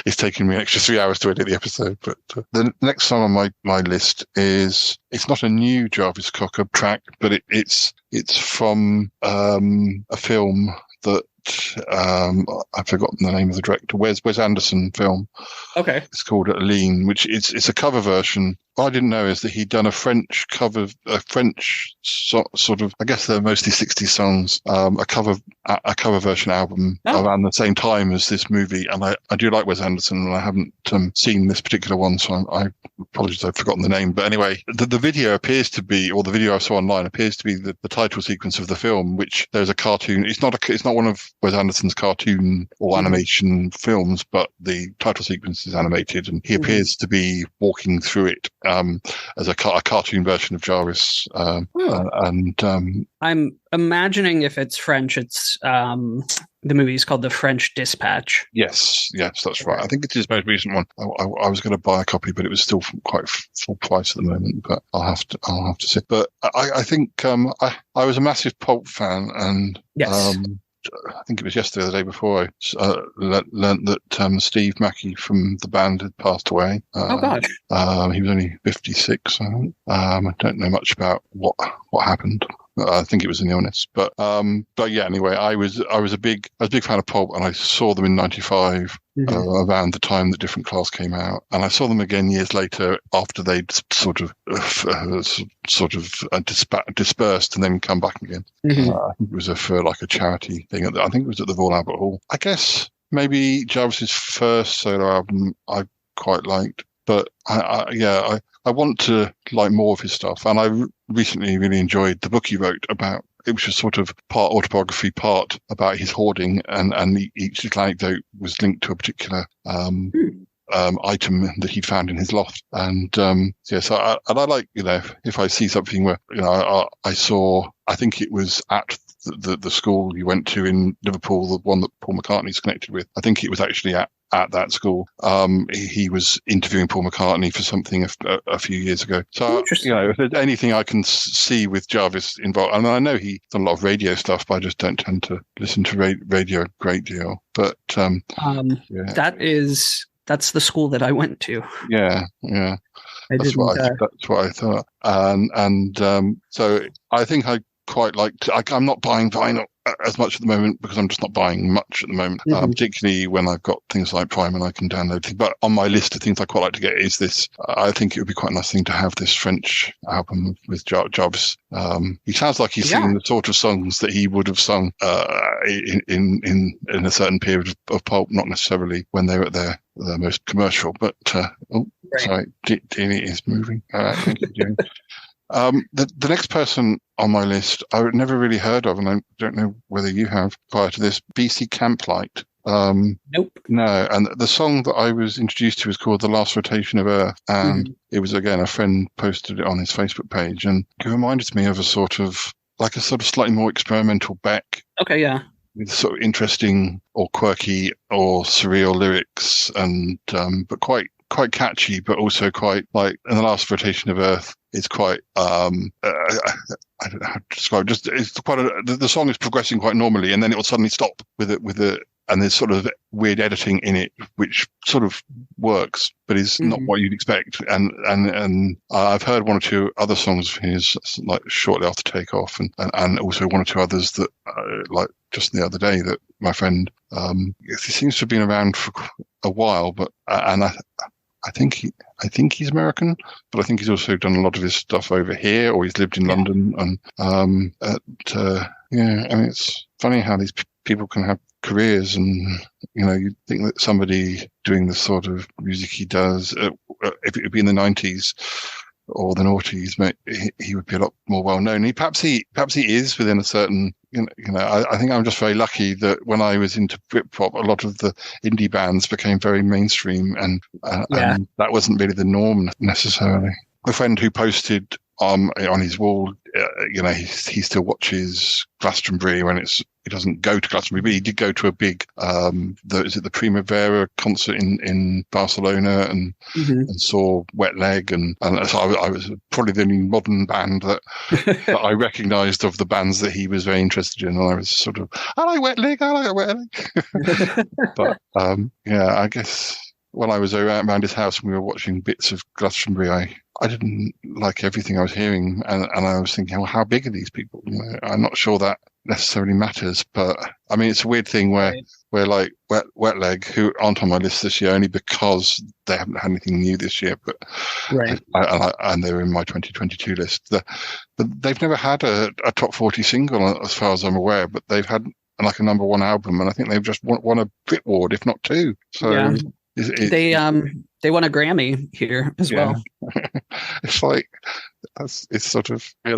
It's taken me an extra 3 hours to edit the episode. But the next song on my list it's not a new Jarvis Cocker track, but it's from a film that I've forgotten the name of the director. Wes Anderson film. Okay. It's called Lean, which it's a cover version. What I didn't know is that he'd done a French sort of, I guess they're mostly 60s songs, a cover version album around the same time as this movie. And I do like Wes Anderson, and I haven't seen this particular one, so I apologize, I've forgotten the name. But anyway, the video appears to be, or the video I saw online appears to be the title sequence of the film, which there's a cartoon. It's not one of Wes Anderson's cartoon or animation films, but the title sequence is animated, and he appears to be walking through it as a cartoon version of Jarvis. I'm imagining if it's French, it's the movie's called The French Dispatch. Yes, that's right. I think it's his most recent one. I was going to buy a copy, but it was still quite full price at the moment. But I'll have to see. But I think I was a massive Pulp fan, and yes. I think it was yesterday or the day before I learnt that Steve Mackey from the band had passed away. Oh gosh. He was only 56. I think. I don't know much about what happened. I think it was an illness, but yeah. Anyway, I was a big fan of Pulp, and I saw them in '95 around the time that Different Class came out, and I saw them again years later after they'd sort of dispersed and then come back again. I think it was for like a charity thing. I think it was at the Royal Albert Hall. I guess maybe Jarvis's first solo album I quite liked, but I want to like more of his stuff, and I recently really enjoyed the book he wrote about. It was just sort of part autobiography, part about his hoarding, and each little anecdote was linked to a particular item that he'd found in his loft. And so I like, if I see something where I saw, I think it was at the school you went to in Liverpool, the one that Paul McCartney's connected with. I think it was actually at that school. He was interviewing Paul McCartney for something a few years ago. So, if there's anything I can see with Jarvis involved, and I know he's done a lot of radio stuff, but I just don't tend to listen to radio a great deal. But that's the school that I went to. Yeah. That's what I thought. And so I think I quite liked. I'm not buying vinyl as much at the moment because I'm just not buying much at the moment, particularly when I've got things like Prime and I can download things. But on my list of things I quite like to get is this. I think it would be quite a nice thing to have this French album with Jarvis. He sounds like he's singing the sort of songs that he would have sung in a certain period of Pulp, not necessarily when they were at their most commercial. But sorry, Deanie is moving. Thank you, Jane. The next person on my list I've never really heard of, and I don't know whether you have prior to this, BC Camplight. Nope. No, and the song that I was introduced to was called The Last Rotation of Earth, and it was, again, a friend posted it on his Facebook page, and it reminded me of a sort of slightly more experimental Beck. Okay, yeah. With sort of interesting or quirky or surreal lyrics, and but quite catchy, but also quite like in The Last Rotation of Earth. It's quite I don't know how to describe it. It's quite the song is progressing quite normally, and then it will suddenly stop with it, and there's sort of weird editing in it, which sort of works, but is not what you'd expect. And I've heard one or two other songs of his, like shortly after Takeoff, and also one or two others that like just the other day that my friend he seems to have been around for a while, but I think he's American, but I think he's also done a lot of his stuff over here, or he's lived in London. And it's funny how these people can have careers, and you'd think that somebody doing the sort of music he does, if it would be in the 90s or the noughties, he would be a lot more well known. Perhaps he is within a certain. I think I'm just very lucky that when I was into Britpop, a lot of the indie bands became very mainstream, and that wasn't really the norm necessarily. a friend who posted on his wall, he still watches Glastonbury when he doesn't go to Glastonbury, but he did go to a big, the Primavera concert in Barcelona and saw Wet Leg. And so I was probably the only modern band that I recognised of the bands that he was very interested in. And I was sort of, I like Wet Leg. But, I guess when I was around his house and we were watching bits of Glastonbury, I didn't like everything I was hearing, and I was thinking, well, how big are these people? I'm not sure that necessarily matters, but I mean, it's a weird thing where like Wet Leg, who aren't on my list this year only because they haven't had anything new this year, but and they're in my 2022 list. But they've never had a top 40 single, as far as I'm aware, but they've had like a number one album, and I think they've just won a Brit Award, if not two. So they won a Grammy here as well. It's like it's sort of, you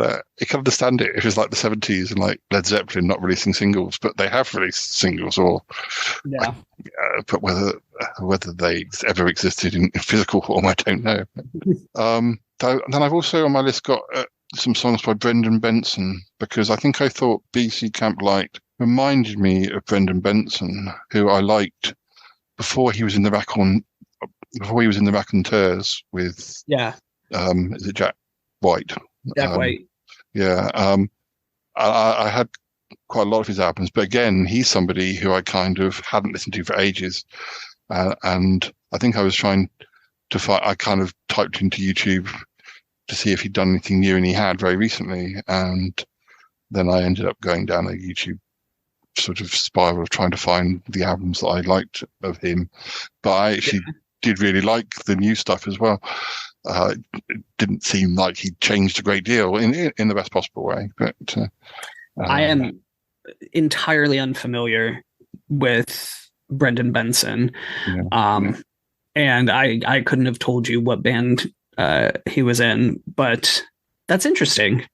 can understand it if it's like the 70s and like Led Zeppelin not releasing singles, but they have released singles, but whether they ever existed in physical form, I don't know. Then I've also on my list got some songs by Brendan Benson, because I thought BC Camp Light reminded me of Brendan Benson, who I liked before he was in the Raconteurs with is it Jack White? Jack White. Yeah. I had quite a lot of his albums, but again, he's somebody who I kind of hadn't listened to for ages, and I think I was trying to find. I kind of typed into YouTube to see if he'd done anything new, and he had very recently, and then I ended up going down a YouTube sort of spiral of trying to find the albums that I liked of him, but I actually did really like the new stuff as well. It didn't seem like he changed a great deal in the best possible way, but I am entirely unfamiliar with Brendan Benson, and I couldn't have told you what band he was in, but that's interesting.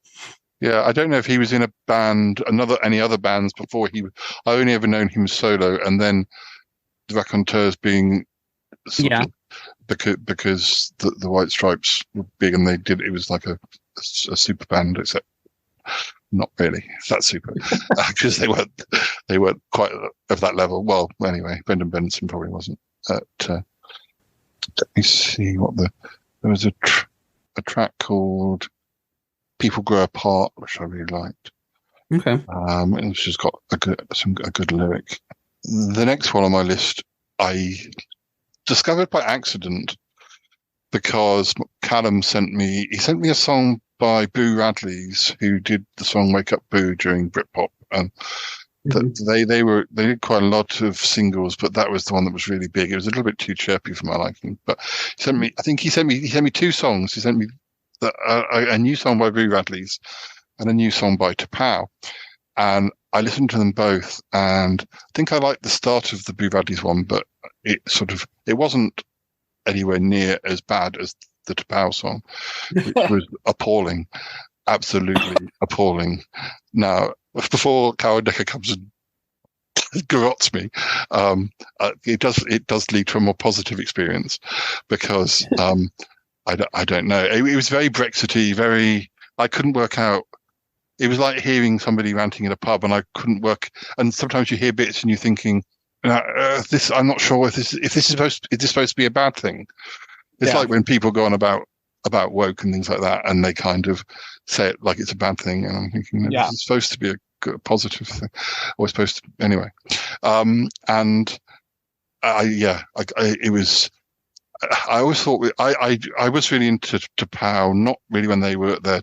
Yeah, I don't know if he was in a band, any other bands before I only ever known him solo, and then the Raconteurs being because the White Stripes were big and it was like a super band, except not really that super, because they weren't quite of that level. Well, anyway, Brendan Benson probably wasn't. Let me see there was a track called People Grow Apart, which I really liked. Okay. And she's got a good lyric. The next one on my list, I discovered by accident because Callum sent me a song by Boo Radleys, who did the song Wake Up Boo during Britpop. And they did quite a lot of singles, but that was the one that was really big. It was a little bit too chirpy for my liking, but he sent me two songs. He sent me a new song by Boo Radleys and a new song by Tapao, and I listened to them both, and I think I liked the start of the Boo Radleys one, but it wasn't anywhere near as bad as the Tapao song, which was appalling, absolutely appalling. Now, before Coward Decker comes and garrots me, it does lead to a more positive experience, because I don't know. It was very Brexity, I couldn't work out. It was like hearing somebody ranting in a pub, and I couldn't work. And sometimes you hear bits and you're thinking, I'm not sure if this is supposed to be a bad thing. It's like when people go on about woke and things like that, and they kind of say it like it's a bad thing. And I'm thinking, this is supposed to be a good, positive thing, or it's supposed to, anyway. It was. I always thought I was really into Tapao, not really when they were there.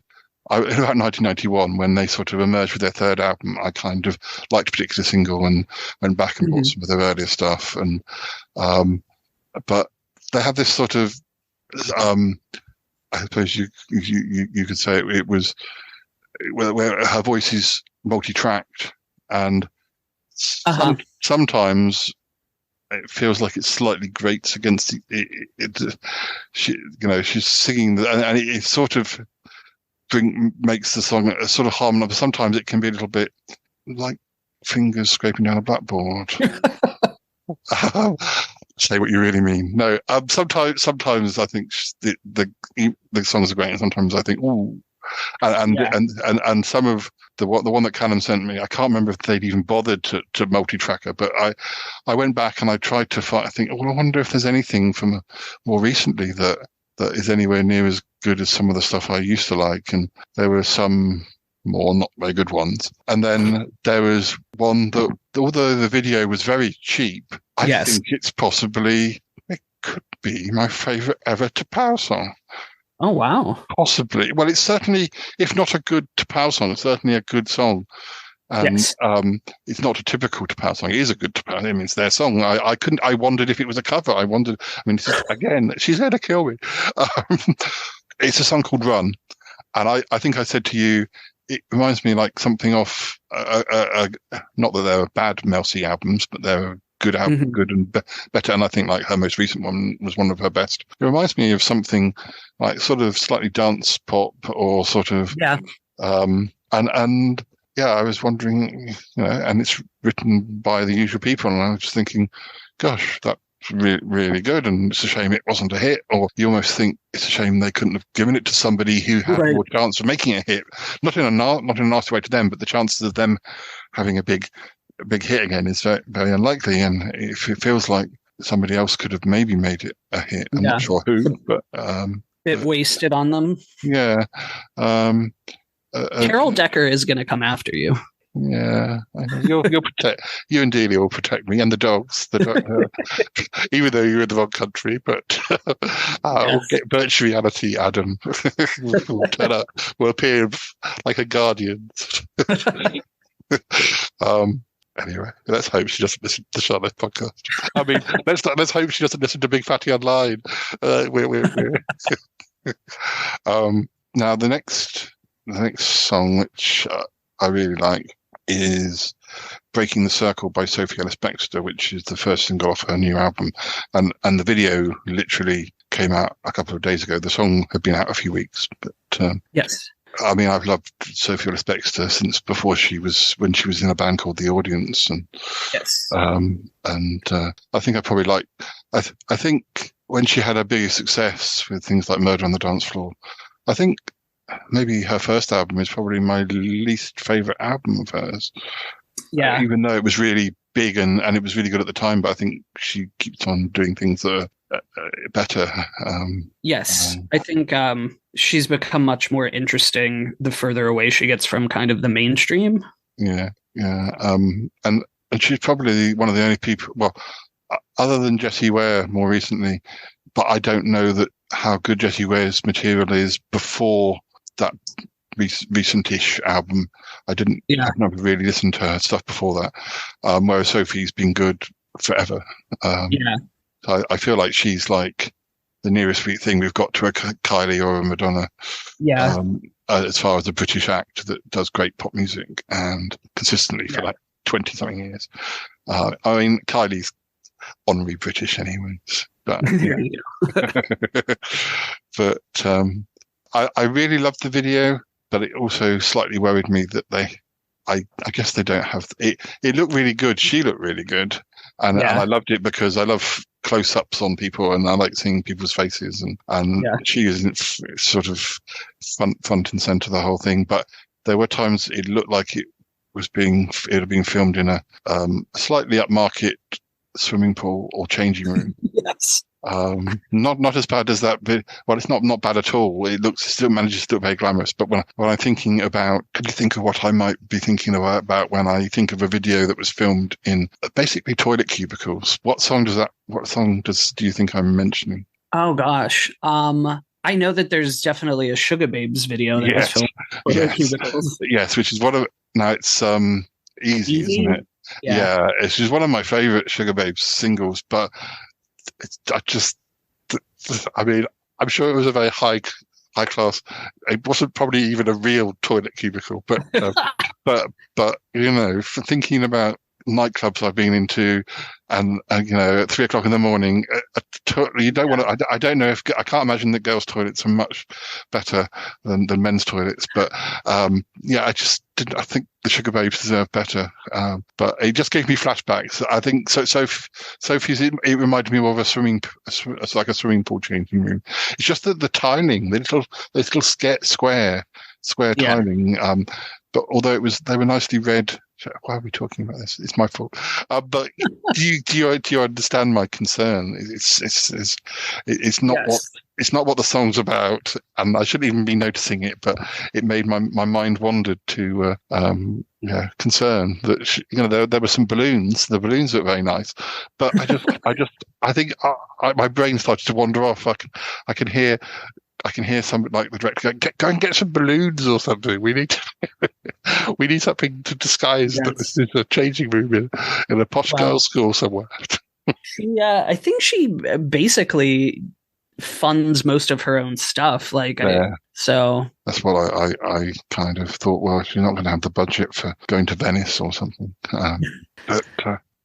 In about 1991, when they sort of emerged with their third album, I kind of liked a particular single and went back and bought some of their earlier stuff. And but they had this sort of, I suppose you could say it was where her voice is multi-tracked, and sometimes it feels like it slightly grates against it. She's singing, and it sort of makes the song a sort of harmonious. Sometimes it can be a little bit like fingers scraping down a blackboard. say what you really mean. No, sometimes I think the songs are great, and sometimes I think, ooh, and some of the one that Callum sent me, I can't remember if they'd even bothered to multi-tracker, but I went back and I tried to find. I think, well, I wonder if there's anything from more recently that is anywhere near as good as some of the stuff I used to like, and there were some more not very good ones. And then there was one that, although the video was very cheap, I think it could be my favorite ever T'Pau song. Oh, wow. Possibly. Well, it's certainly, if not a good T'Pau song, it's certainly a good song. And it's not a typical T'Pau song. It is a good T'Pau. I mean, it's their song. I wondered if it was a cover. I mean, again, she's there to kill me. It's a song called Run. And I think I said to you, it reminds me like something off, not that they were bad Mel C albums, but they're good album, good and better. And I think like her most recent one was one of her best. It reminds me of something like sort of slightly dance pop or sort of, and I was wondering, and it's written by the usual people. And I was just thinking, gosh, that's really, really good. And it's a shame it wasn't a hit, or you almost think it's a shame they couldn't have given it to somebody who had more chance of making a hit. Not in a nasty way to them, but the chances of them having a big hit again is very, very unlikely. And it feels like somebody else could have maybe made it a hit. I'm not sure who, but bit wasted on them. Yeah. Carol Decker is going to come after you. Yeah, you'll protect you and Delia will protect me and the dogs. Even though you're in the wrong country, but we'll get virtual reality. Adam will turn up. Will appear like a guardian. Anyway, let's hope she doesn't listen to Charlotte's podcast. I mean, let's hope she doesn't listen to Big Fatty Online. Now the next song, which I really like, is Breaking the Circle by Sophie Ellis-Bextor, which is the first single off her new album. And the video literally came out a couple of days ago. The song had been out a few weeks, but yes. I mean, I've loved Sophie Ellis-Bextor since before when she was in a band called The Audience, and I think I probably like. I think when she had her biggest success with things like Murder on the Dance Floor, I think maybe her first album is probably my least favorite album of hers. Yeah, even though it was really big and it was really good at the time, but I think she keeps on doing things that are better. Yes, I think she's become much more interesting the further away she gets from kind of the mainstream. Yeah. And she's probably one of the only people, well, other than Jessie Ware more recently, but I don't know that how good Jessie Ware's material is before that recent-ish album. I've never really listened to her stuff before that, whereas Sophie's been good forever. So I feel like she's like the nearest sweet thing we've got to a Kylie or a Madonna. Yeah. As far as a British act that does great pop music and consistently for like 20-something years. I mean, Kylie's honorary British anyway. But, but I really loved the video, but it also slightly worried me that I guess they don't have it. It looked really good. She looked really good, and I loved it because I love close-ups on people, and I like seeing people's faces, and she isn't sort of front and center the whole thing. But there were times it looked like it had been filmed in a slightly upmarket swimming pool or changing room. Yes. Not as bad as that, but well, it's not bad at all. It still manages to look very glamorous. But when I'm thinking about, could you think of what I might be thinking about when I think of a video that was filmed in basically toilet cubicles? What song do you think I'm mentioning? Oh gosh. I know that there's definitely a Sugar Babes video that was filmed in toilet cubicles. Yes, which is now it's Easy, isn't it? Yeah, it's just one of my favorite Sugar Babes singles, but I mean, I'm sure it was a very high class. It wasn't probably even a real toilet cubicle, but for thinking about nightclubs I've been into, and you know, at 3 o'clock in the morning, you don't want to. I don't know if I can't imagine that girls' toilets are much better than men's toilets, but yeah, I just didn't. I think the Sugar Babes deserve better, but it just gave me flashbacks. I think Sophie's. It reminded me more of a swimming pool changing room. It's just the tiling, the little square tiling. But although they were nicely read. Why are we talking about this? It's my fault. But do you understand my concern? It's not what the song's about, and I shouldn't even be noticing it. But it made my mind wandered to concern that there were some balloons. The balloons were very nice, but I think my brain started to wander off. I can hear something like the director go and get some balloons or something. We need something to disguise that this is a changing room in a posh girls' school somewhere. Yeah, I think she basically funds most of her own stuff. So that's what I kind of thought. Well, she's not going to have the budget for going to Venice or something. But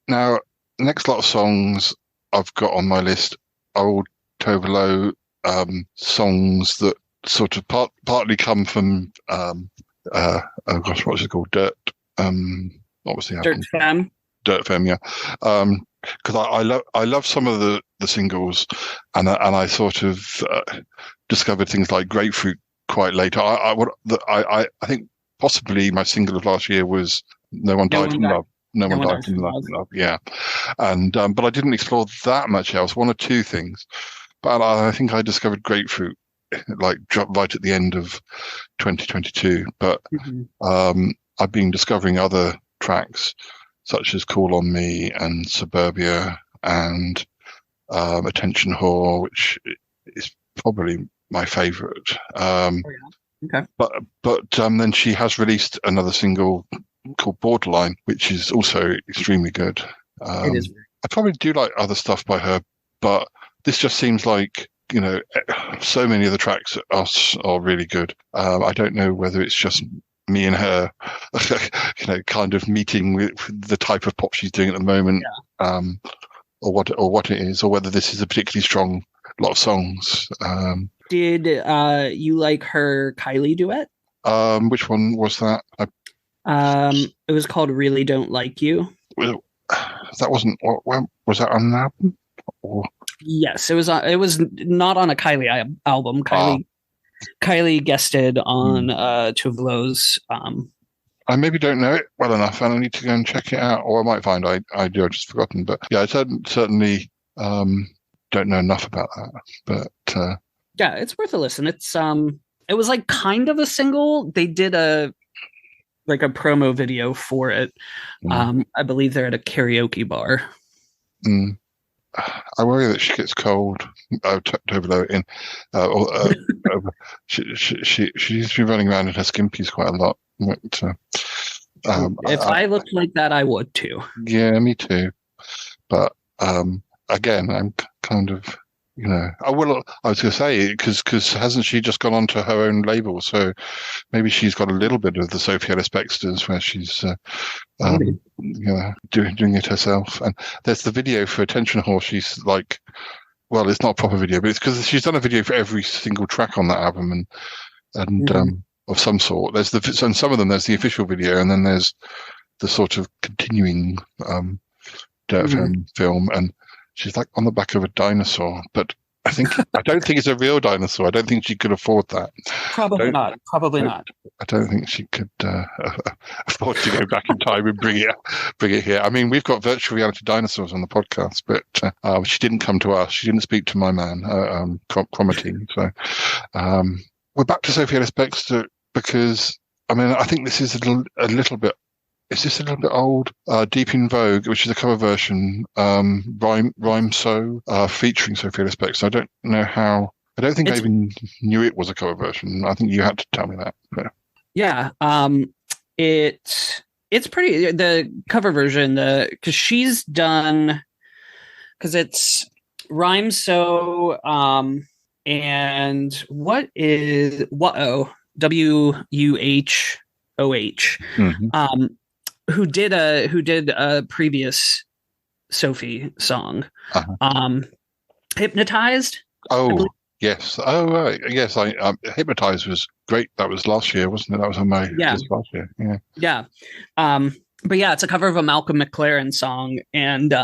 now, next lot of songs I've got on my list are all Tove Lo songs that sort of partly come from what was it called? Dirt. What was the album? Dirt Femme. Dirt Femme, yeah. Because I love some of the singles, and I sort of discovered things like Grapefruit quite late. I think possibly my single of last year was No One Died from Love. No one died from love. Yeah, and but I didn't explore that much else. One or two things. But I think I discovered Grapefruit right at the end of 2022. But I've been discovering other tracks such as Call on Me and Suburbia and Attention Whore, which is probably my favourite. Okay. But then she has released another single called Borderline, which is also extremely good. It is. I probably do like other stuff by her, but this just seems like, so many of the tracks are really good. I don't know whether it's just me and her, kind of meeting with the type of pop she's doing at the moment, or what it is, or whether this is a particularly strong lot of songs. Did you like her Kylie duet? Which one was that? It was called Really Don't Like You. That wasn't. Was that on an album? Or? Yes, it was. It was not on a Kylie album. Kylie guested on Tove Lo's. I maybe don't know it well enough, and I need to go and check it out, or I might find I do. I've just forgotten, but yeah, I certainly don't know enough about that. But yeah, it's worth a listen. It's it was like kind of a single. They did a promo video for it. I believe they're at a karaoke bar. I worry that she gets cold. Tove Lo she's been running around in her skimpies quite a lot. But, if I looked like that, I would too. Yeah, me too. But again, I'm kind of, I was going to say, because hasn't she just gone onto her own label? So maybe she's got a little bit of the Sophie Ellis Bextors where she's doing it herself. And there's the video for Attention Whore. She's like, well, it's not a proper video, but it's because she's done a video for every single track on that album, and of some sort. There's and some of them there's the official video, and then there's the sort of continuing Dirt Femme film, and she's like on the back of a dinosaur, but I don't think it's a real dinosaur. I don't think she could afford that. Probably not. I don't think she could afford to go back in time and bring it here. I mean, we've got virtual reality dinosaurs on the podcast, but she didn't come to us. She didn't speak to my man, Chromatine. So we're back to Sophie Ellis Bextor because, I mean, I think this is a little bit. Is this a little bit old? Deep in Vogue, which is a cover version, Rhyme So, featuring Sophie Ellis Bextor. I don't know how. I don't think I even knew it was a cover version. I think you had to tell me that. Yeah. It's pretty, the cover version, because she's done, because it's Rhyme So, and what is Wuh-Oh, WUHOH, who did a previous Sophie song, Hypnotized. Oh, yes. Oh, right. Yes, I Hypnotized was great. That was last year, wasn't it? That was on my list last year. Yeah. Yeah. But yeah, it's a cover of a Malcolm McLaren song, and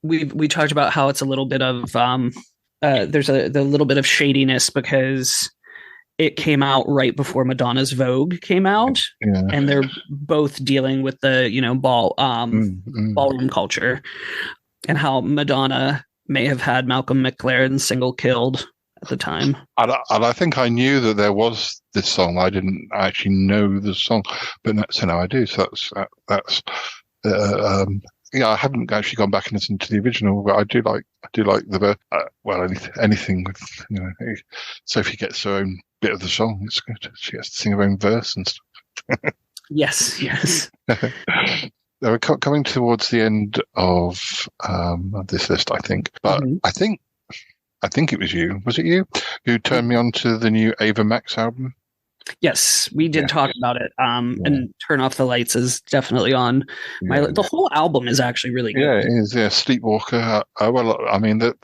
we talked about how it's a little bit of there's a little bit of shadiness because it came out right before Madonna's Vogue came out, and they're both dealing with the ballroom culture and how Madonna may have had Malcolm McLaren's single killed at the time. And I think I knew that there was this song. I didn't actually know the song, but now I do. So that's I haven't actually gone back and listened to the original, but I do like the anything with Sophie gets her own bit of the song. It's good. She has to sing her own verse and stuff. Yes. We're coming towards the end of this list, I think. But I think it was you. Was it you who turned me on to the new Ava Max album? Yes, we did talk about it. And Turn Off the Lights is definitely on my list. The whole album is actually really good. Yeah, it is. Yeah, Sleepwalker. Well, I mean, there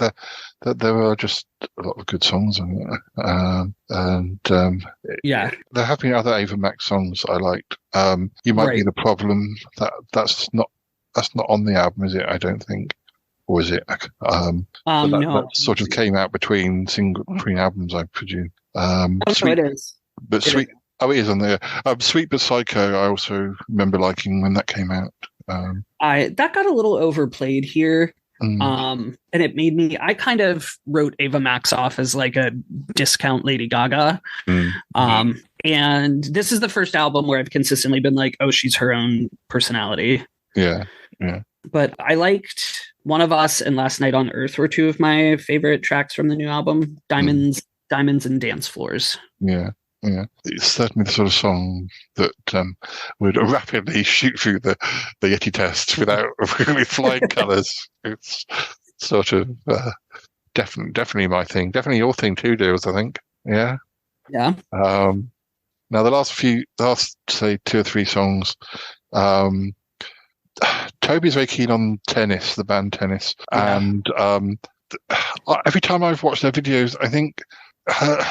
are just a lot of good songs on it. There have been other Ava Max songs I liked. You Might Be the Problem. That's not on the album, is it? I don't think. Or is it? No. That sort of came out between albums, I presume. It is. But it is on there. Sweet But Psycho, I also remember liking when that came out. That got a little overplayed here. And it made me, I kind of wrote Ava Max off as like a discount Lady Gaga. And this is the first album where I've consistently been like, oh, she's her own personality. Yeah. But I liked One of Us and Last Night on Earth were two of my favorite tracks from the new album. Diamonds and Dance Floors. Yeah. It's certainly the sort of song that would rapidly shoot through the Yeti test with flying colours. It's sort of definitely my thing. Definitely your thing too, Deals, I think. Yeah. Yeah. Now the last say 2 or 3 songs. Toby's very keen on Tennis, the band Tennis, and every time I've watched their videos, I think her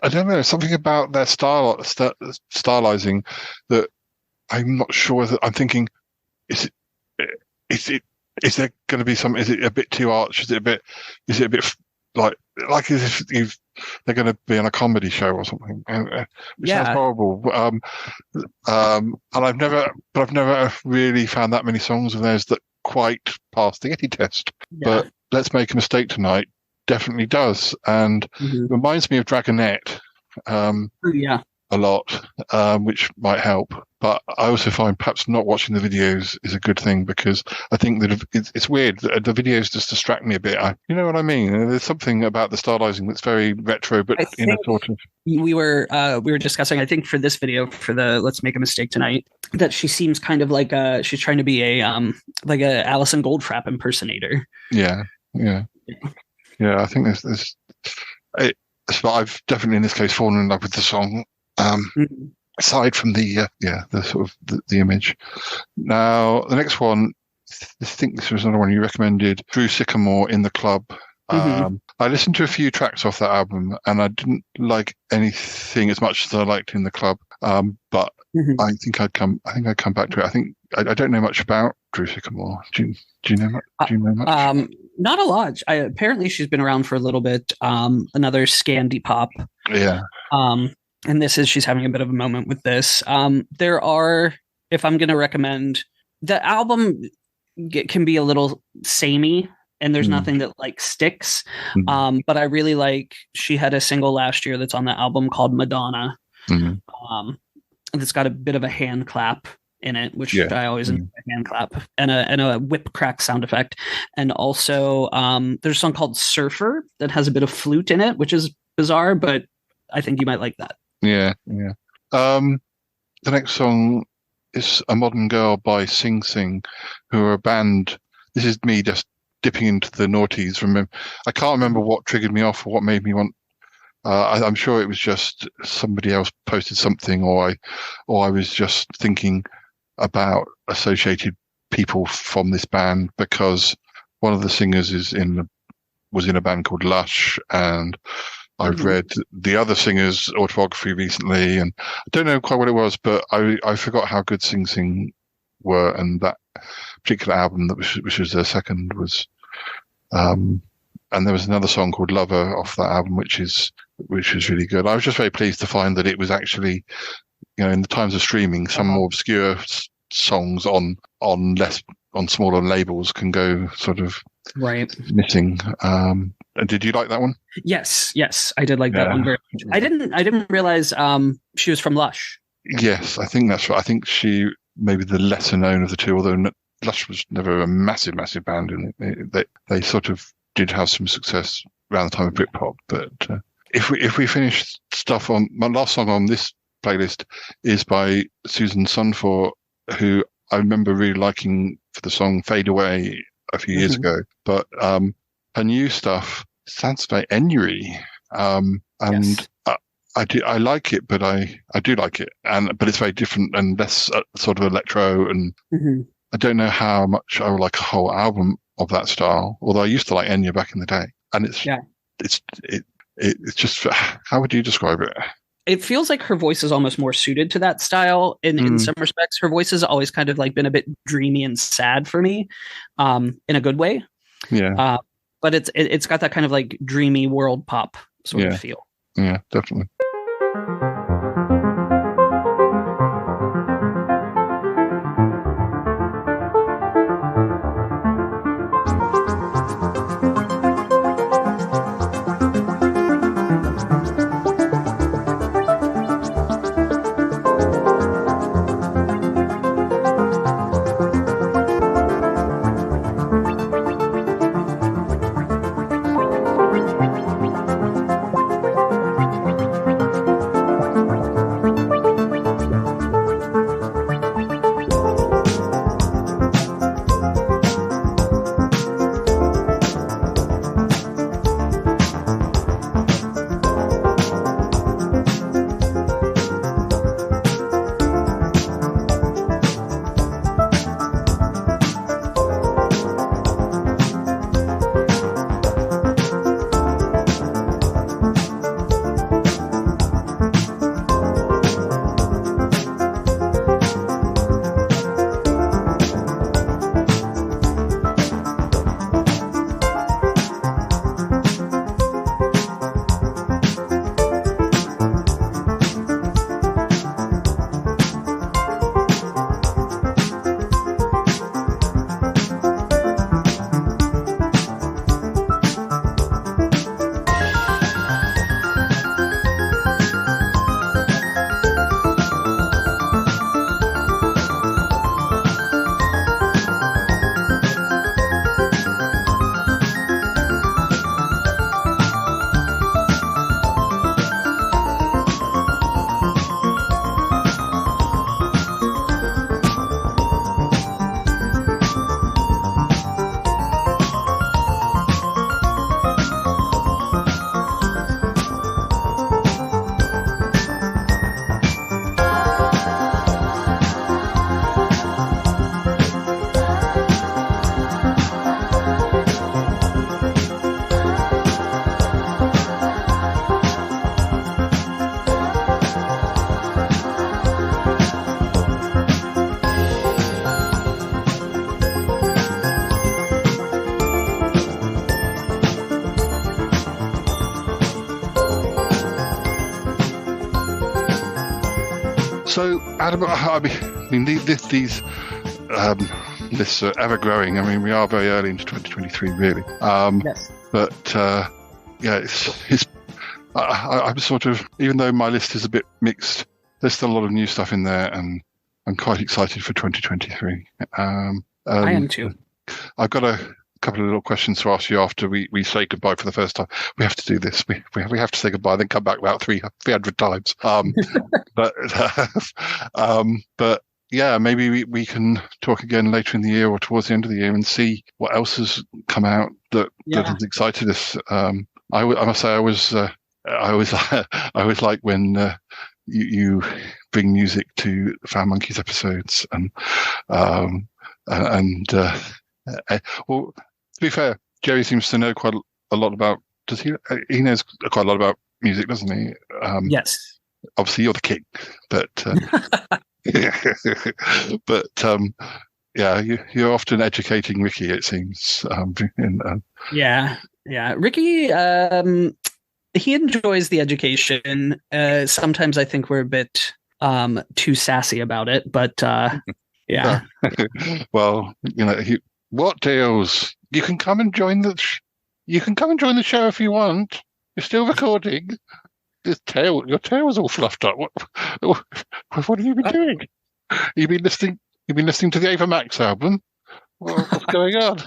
I don't know, something about their stylizing that I'm not sure that I'm thinking, is there going to be some, is it a bit too arch? Is it a bit like as if they're going to be on a comedy show or something? Which sounds horrible. And I've never really found that many songs of theirs that quite pass the Yeti test. Yeah. But Let's Make a Mistake Tonight definitely does, and reminds me of Dragonette a lot, which might help. But I also find perhaps not watching the videos is a good thing, because I think that it's weird. The videos just distract me a bit. You know what I mean? There's something about the stylizing that's very retro, but in a sort of... We were discussing, I think, for this video, for the Let's Make a Mistake Tonight, that she seems kind of like she's trying to be a Alison Goldfrapp impersonator. Yeah. I think I've definitely in this case fallen in love with the song. Aside from the sort of the image. Now the next one, I think this was another one you recommended, Drew Sycamore, In the Club. I listened to a few tracks off that album, and I didn't like anything as much as I liked In the Club. But I think I'd come back to it. I don't know much about Drew Sycamore. Do you know much? Not a lot. Apparently she's been around for a little bit. Another Scandi pop. Yeah. And she's having a bit of a moment with this. There are, if I'm going to recommend, the album can be a little samey, and there's nothing that like sticks. But I really like, she had a single last year that's on the album called Madonna. And it's got a bit of a hand clap in it, which I always enjoy, a hand clap and a whip crack sound effect. And also there's a song called Surfer that has a bit of flute in it, which is bizarre, but I think you might like that. Yeah. The next song is A Modern Girl by Sing Sing, who are a band. This is me just dipping into the noughties. I can't remember what triggered me off or what made me want I'm sure it was just somebody else posted something, or I was just thinking about associated people from this band, because one of the singers was in a band called Lush, and I've read the other singer's autobiography recently, and I don't know quite what it was, but I forgot how good Sing Sing were, and that particular album which was their second was, and there was another song called Lover off that album, which is really good. I was just very pleased to find that it was actually, in the times of streaming, some more obscure songs on smaller labels can go sort of missing. Did you like that one? Yes, I did like that one very much. I didn't realize she was from Lush. Yes, I think that's right. I think she may be the lesser known of the two, although Lush was never a massive band, and they sort of did have some success around the time of Britpop. But if we finish stuff on my last song on this playlist is by Susan Sunfor, who I remember really liking for the song "Fade Away" a few years ago, but her new stuff sounds very Ennui, and I like it, but I do like it, but it's very different and less sort of electro, and I don't know how much I would like a whole album of that style. Although I used to like Enya back in the day, and it's just, how would you describe it? It feels like her voice is almost more suited to that style in some respects. Her voice has always kind of like been a bit dreamy and sad for me, in a good way. Yeah. But it's got that kind of like dreamy world pop sort of feel. Yeah, definitely. So, Adam, I mean, these lists are ever growing. I mean, we are very early into 2023, really. Yes. But I'm sort of, even though my list is a bit mixed, there's still a lot of new stuff in there, and I'm quite excited for 2023. I am too. I've got a couple of little questions to ask you after we say goodbye for the first time. We have to do this. We have to say goodbye, then come back about 300 times. But yeah, maybe we can talk again later in the year or towards the end of the year and see what else has come out that has excited us. I must say I was I always like when you bring music to Fan Monkeys episodes, and well, to be fair, Jerry seems to know quite a lot about. Does he? He knows quite a lot about music, doesn't he? Yes. Obviously, you're the king, but yeah, you're often educating Ricky. It seems. Yeah. Ricky, he enjoys the education. Sometimes I think we're a bit too sassy about it, but yeah. Well, what deals? You can come and join the. You can come and join the show if you want. You're still recording. Your tail's all fluffed up. What have you been doing? You've been listening to the Ava Max album. What's going on?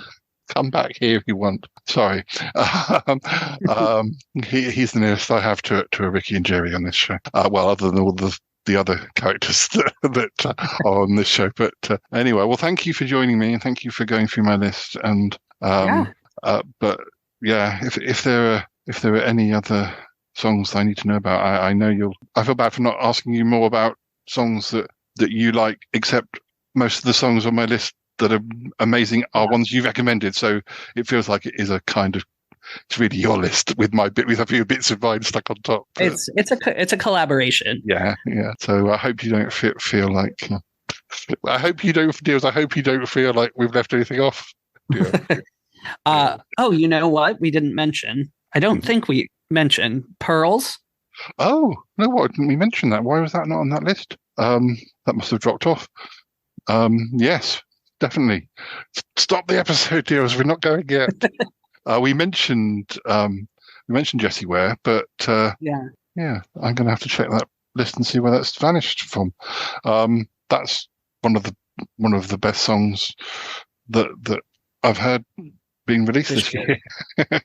Come back here if you want. Sorry. He's the nearest I have to a Ricky and Jerry on this show. Well, other than all the other characters that are on this show. But anyway, well, thank you for joining me, and thank you for going through my list. And but yeah, if there are any other songs that I need to know about, I know I feel bad for not asking you more about songs that you like, except most of the songs on my list that are amazing are ones you recommended. So it feels like it is a kind of, it's really your list with a few bits of mine stuck on top. But it's a collaboration. Yeah. So I hope you don't feel like. I hope you don't feel like we've left anything off. Yeah. Oh, you know what? We didn't mention. I don't think we mentioned Pearls. Oh no! Why didn't we mention that? Why was that not on that list? That must have dropped off. Yes, definitely. Stop the episode, dears. We're not going yet. We mentioned Jessie Ware, but yeah, I'm going to have to check that list and see where that's vanished from. That's one of the best songs that I've heard being released this year.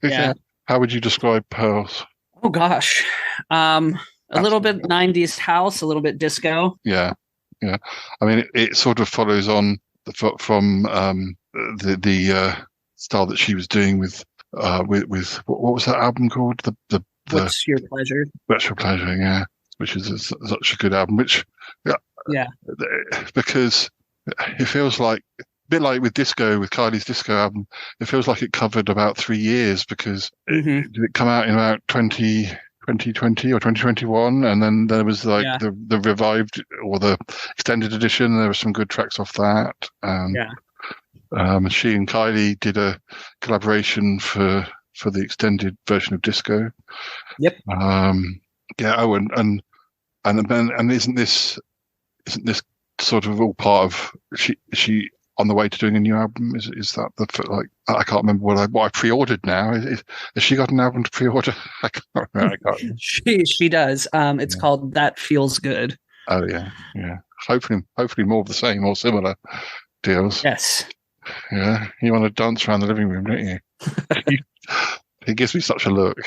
Yeah. How would you describe Pearls? Oh gosh, a little bit 90s house, a little bit disco. Yeah. I mean, it sort of follows on from the style that she was doing with what was that album called? The What's Your Pleasure? What's Your Pleasure? Yeah, which is such a good album. Which because it feels like a bit like with Kylie's disco album. It feels like it covered about 3 years because did it come out in about 2020 or 2021, and then there was the revived or the extended edition. There were some good tracks off that. She and Kylie did a collaboration for the extended version of Disco. Yep. And isn't this sort of all part of she on the way to doing a new album? Is that I can't remember what I pre-ordered now. Has she got an album to pre-order? I can't remember. She does. It's called That Feels Good. Oh yeah. Hopefully more of the same or similar deals. Yes. Yeah, you want to dance around the living room, don't you? It gives me such a look.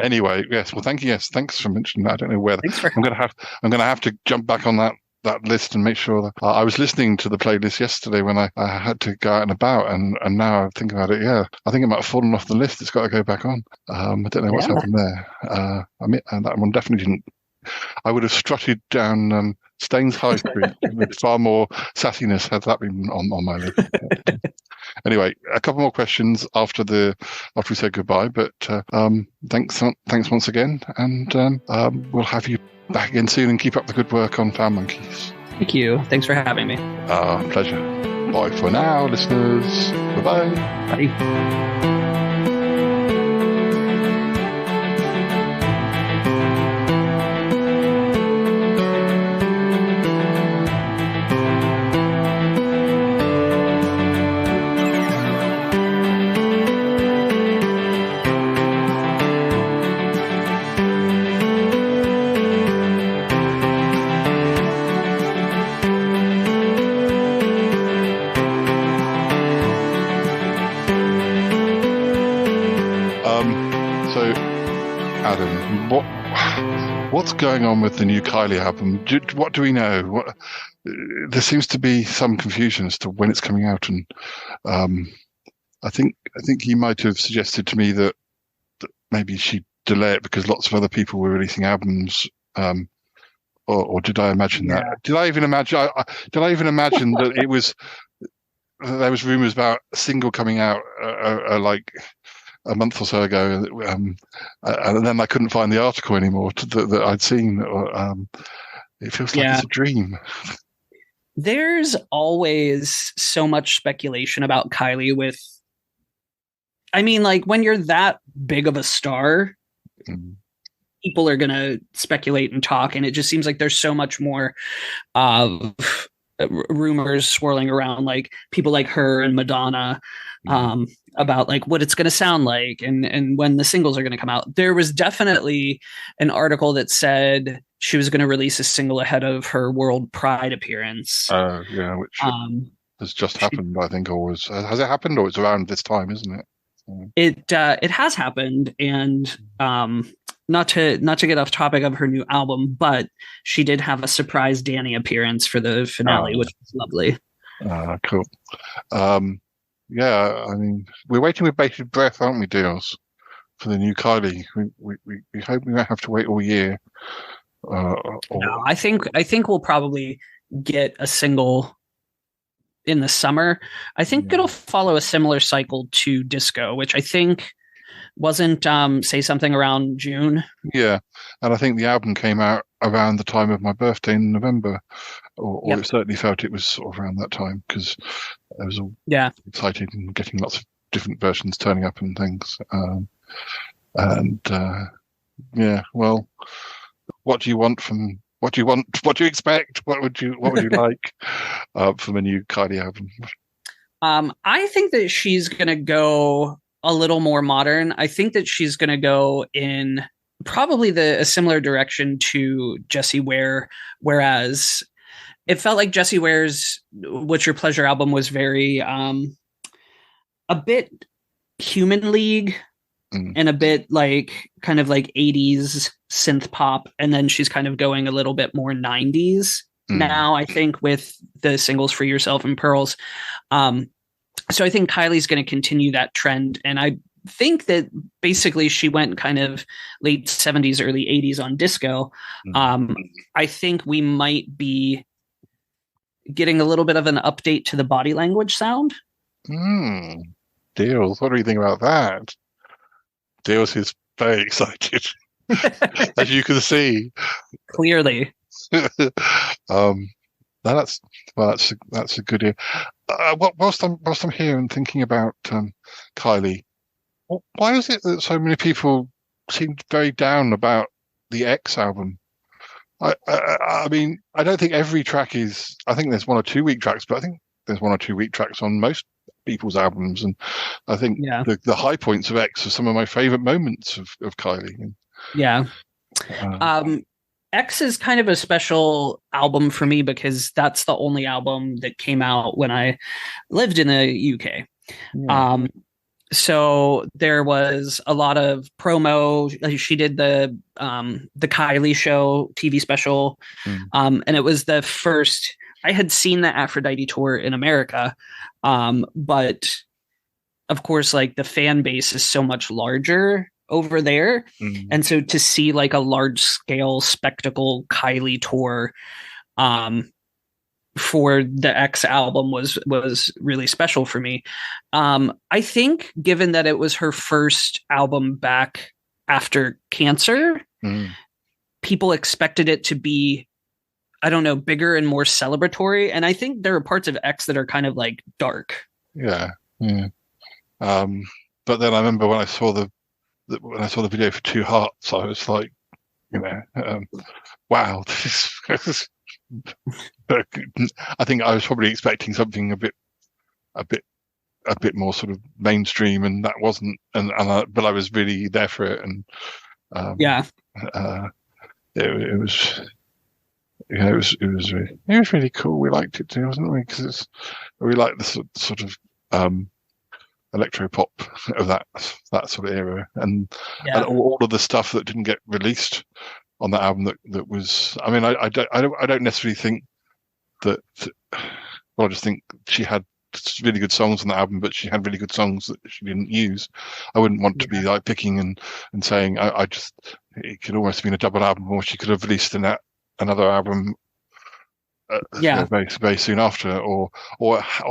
Anyway, yes. Well, thank you. Yes, thanks for mentioning that. I don't know where I'm going to have to jump back on that list and make sure that I was listening to the playlist yesterday when I had to go out and about, and now I think about it. Yeah, I think it might have fallen off the list. It's got to go back on. I don't know what's happened there. I mean, and that one definitely didn't. I would have strutted down Staines High Street with far more sassiness had that been on my list. Anyway, a couple more questions after we say goodbye. But thanks once again, and we'll have you back again soon, and keep up the good work on Fan Monkeys. Thank you. Thanks for having me. Pleasure. Bye for now, listeners. Bye-bye. Bye. What's going on with the new Kylie album? What do we know? There seems to be some confusion as to when it's coming out, and I think he might have suggested to me that maybe she'd delay it because lots of other people were releasing albums. Or did I imagine that? Did I even imagine? Did I even imagine that it was? There was rumors about a single coming out like a month or so ago, and then I couldn't find the article anymore that I'd seen. It feels like it's a dream. There's always so much speculation about Kylie. I mean, like when you're that big of a star. People are going to speculate and talk, and it just seems like there's so much more rumors swirling around, like people like her and Madonna about like what it's going to sound like and when the singles are going to come out. There was definitely an article that said she was going to release a single ahead of her World Pride appearance. Which has just happened, I think, or has it happened, or it's around this time, isn't it? It has happened, and not to get off topic of her new album, but she did have a surprise Danny appearance for the finale, which was lovely. Cool. I mean, we're waiting with bated breath, aren't we, Deals, for the new Kylie? We hope we won't have to wait all year. No, I think we'll probably get a single in the summer. I think it'll follow a similar cycle to Disco, which I think wasn't Say Something around June. Yeah, and I think the album came out around the time of my birthday in November, or it certainly felt it was sort of around that time, because I was all excited and getting lots of different versions turning up and things. Well, what do you want from? What do you expect? What would you like from a new Kylie album? I think that she's gonna go a little more modern. I think that she's gonna go in probably a similar direction to Jessie Ware, whereas it felt like Jessie Ware's What's Your Pleasure album was very a bit Human League and a bit like kind of like 80s synth pop, and then she's kind of going a little bit more 90s now, I think, with the singles Free Yourself and Pearls. So I think Kylie's going to continue that trend, and I think that basically she went kind of late 70s, early 80s on Disco. I think we might be getting a little bit of an update to the body language sound. Deals, what do you think about that? Deals is very excited, as you can see. Clearly. That's a good idea. Whilst I'm here and thinking about Kylie, why is it that so many people seem very down about the X album? I mean, I don't think every track is. I think there's 1 or 2 weak tracks, but I think there's 1 or 2 weak tracks on most people's albums, and I think the high points of X are some of my favorite moments of Kylie. X is kind of a special album for me because that's the only album that came out when I lived in the UK. So there was a lot of promo. She did the Kylie Show TV special, and it was the first. I had seen the Aphrodite tour in America, but of course, like the fan base is so much larger over there, and so to see like a large scale spectacle Kylie tour for the X album was really special for me. I think given that it was her first album back after cancer, people expected it to be, I don't know, bigger and more celebratory, and I think there are parts of X that are kind of like dark. But then I remember when I saw the video for Two Hearts, I was like, wow, this is I think I was probably expecting something a bit more sort of mainstream, and that wasn't, but I was really there for it, and it was really cool. We liked it too, wasn't we? Because we liked the sort of electro pop of that sort of era, and all of the stuff that didn't get released on that album that was. I mean, I don't necessarily think that. Well, I just think she had really good songs on the album, but she had really good songs that she didn't use. I wouldn't want to be like picking and saying it could almost have been a double album, or she could have released another album. Very, very soon after, or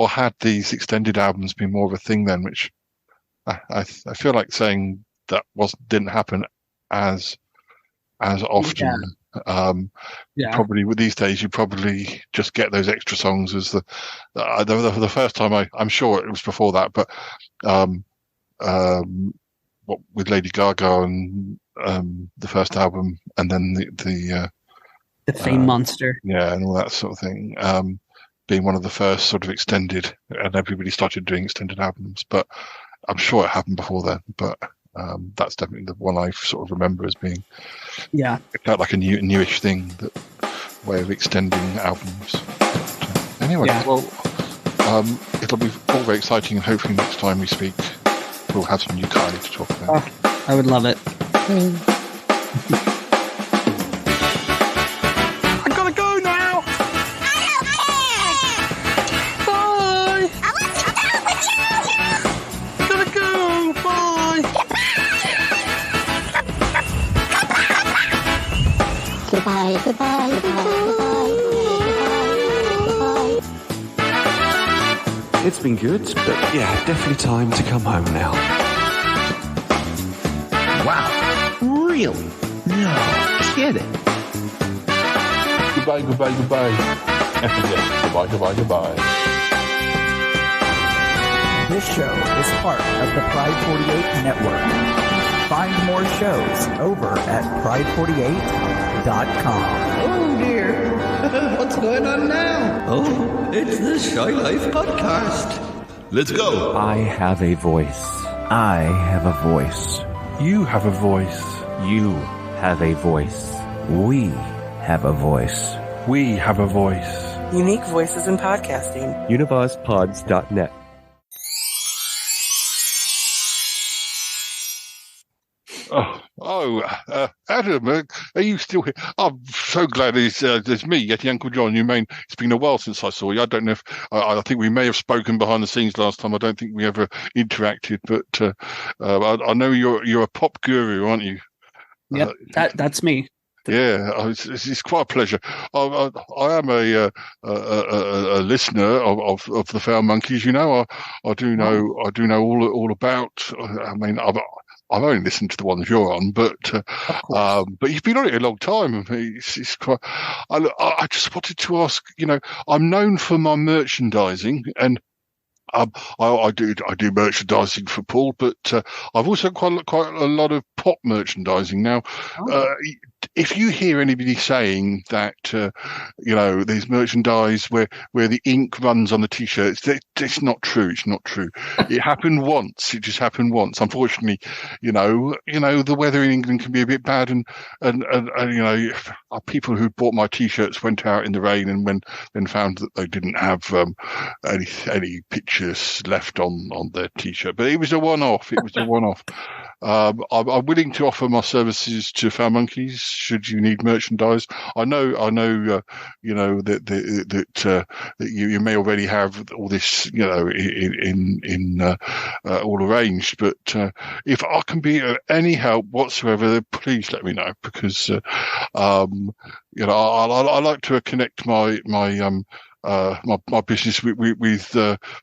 had these extended albums been more of a thing then, which I feel like saying that didn't happen as often. Probably with these days, you probably just get those extra songs as the first time. I'm sure it was before that, but with Lady Gaga and the first album, and then the Fame Monster, and all that sort of thing, being one of the first sort of extended, and everybody started doing extended albums. But I'm sure it happened before then. But that's definitely the one I sort of remember as being, it felt like a newish thing, that way of extending albums. But, anyway, well, it'll be all very exciting, and hopefully next time we speak, we'll have some new Kylie to talk about. I would love it. I gotta go now. Bye. I want to go with you. Gotta go. Bye. Goodbye, goodbye, goodbye, goodbye, goodbye. It's been good, but definitely time to come home now. Wow. Really? No kidding. Goodbye, goodbye, goodbye. Yes, goodbye, goodbye, goodbye. This show is part of the Pride 48 network. Find more shows over at pride48.com. Oh dear. What's going on now? Oh, it's the Shy Life Podcast. Let's go. I have a voice. I have a voice. You have a voice. You have a voice. We have a voice. We have a voice. Unique voices in podcasting. UnivazPods.net. Adam, are you still here? I'm so glad there's me, Yeti Uncle John. It's been a while since I saw you. I don't know if I think we may have spoken behind the scenes last time. I don't think we ever interacted, but I know you're a pop guru, aren't you? Yeah, that's me. Yeah, it's quite a pleasure. I am a listener of the Foul Monkeys. You know, I do know all about. I mean, I've only listened to the ones you're on, but you've been on it a long time. It's quite. I just wanted to ask. You know, I'm known for my merchandising, and I do merchandising for Paul, but I've also quite a lot of pop merchandising now. If you hear anybody saying that there's merchandise where the ink runs on the t-shirts, it's not true. It's not true. It happened once. It just happened once. Unfortunately, the weather in England can be a bit bad, and people who bought my t-shirts went out in the rain and then found that they didn't have any pictures left on their t-shirt. But it was a one-off. It was a one-off. I'm willing to offer my services to Foul Monkeys should you need merchandise. I know that you may already have all this, in all arranged. But if I can be of any help whatsoever, please let me know, because I like to connect my business with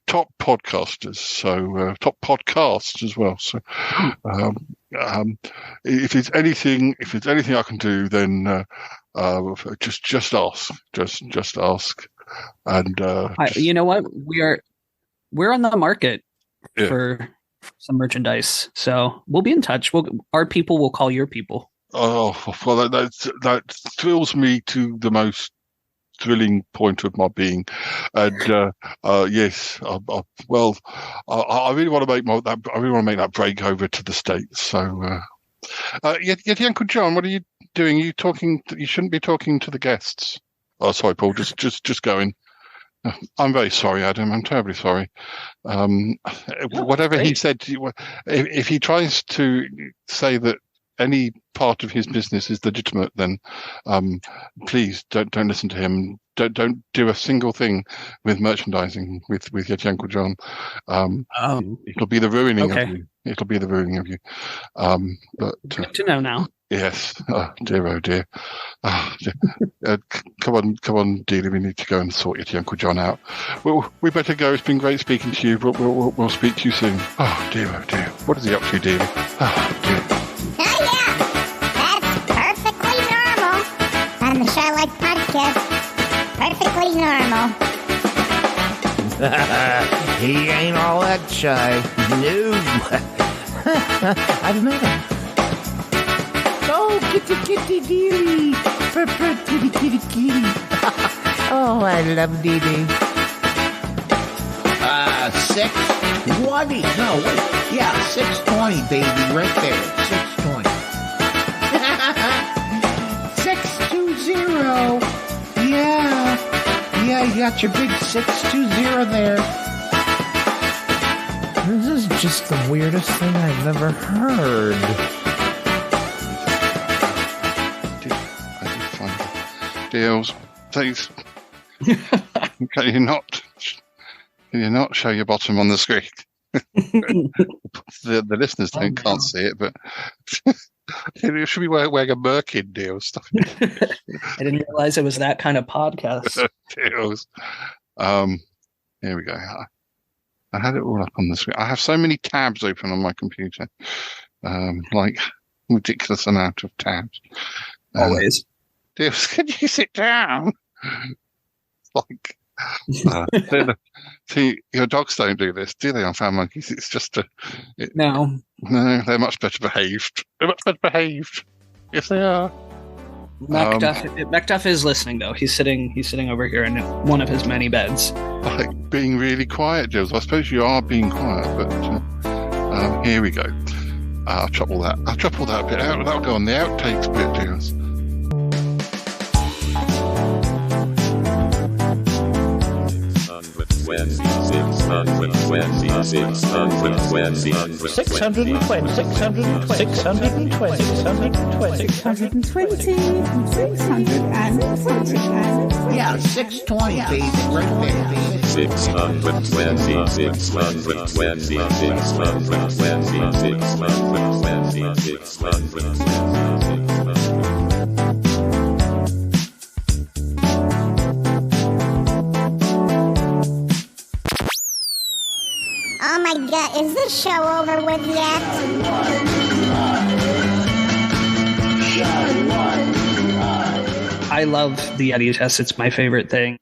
top podcasters, so top podcasts as well. So if there's anything I can do, then just ask, just ask. And you know what, we're on the market for some merchandise, so we'll be in touch. Our people will call your people. Oh well, that thrills me to the most thrilling point of my being, and yes, I really want to make that break over to the States. So, Yeti Uncle John, what are you doing? You shouldn't be talking to the guests. Oh, sorry, Paul. Just going. I'm very sorry, Adam. I'm terribly sorry. Whatever he said, if he tries to say that any part of his business is legitimate, then please don't listen to him. Don't do a single thing with merchandising with Yeti Uncle John. It'll be the ruining of you. It'll be the ruining of you. But good to know now. Yes. Oh dear. Oh, dear. Come on, Dealey. We need to go and sort Yeti Uncle John out. Well, we better go. It's been great speaking to you. We'll speak to you soon. Oh dear. What is he up to, Dealey? Oh dear. That's perfectly normal on the Shy Life podcast. Perfectly normal. He ain't all that shy. No. I've met him. Oh, kitty, Dealey. Kitty. Oh, I love Dealey. 620. No, wait. Yeah, 620, baby. Right there. 620. 620. Yeah, you got your big 620 there. This is just the weirdest thing I've ever heard. I did find the deals. Please. Can you not show your bottom on the screen? the listeners can't see it, but you should be wearing a Merkin deal stuff. I didn't realize it was that kind of podcast. Deals. Here we go. I had it all up on the screen. I have so many tabs open on my computer, like ridiculous amount of tabs. Always. Deals, can you sit down? Like. See, your dogs don't do this, do they? On Found Monkeys, it's just no, they're much better behaved. Yes, they are. Macduff is listening though. He's sitting over here in one of his many beds, like being really quiet, Jules. I suppose you are being quiet, but here we go. I'll chop all that bit out. That'll go on the outtakes bit, Jules. Yeah, 620, baby, right there. 620. Oh my god, is this show over with yet? I love the Yeti test. It's my favorite thing.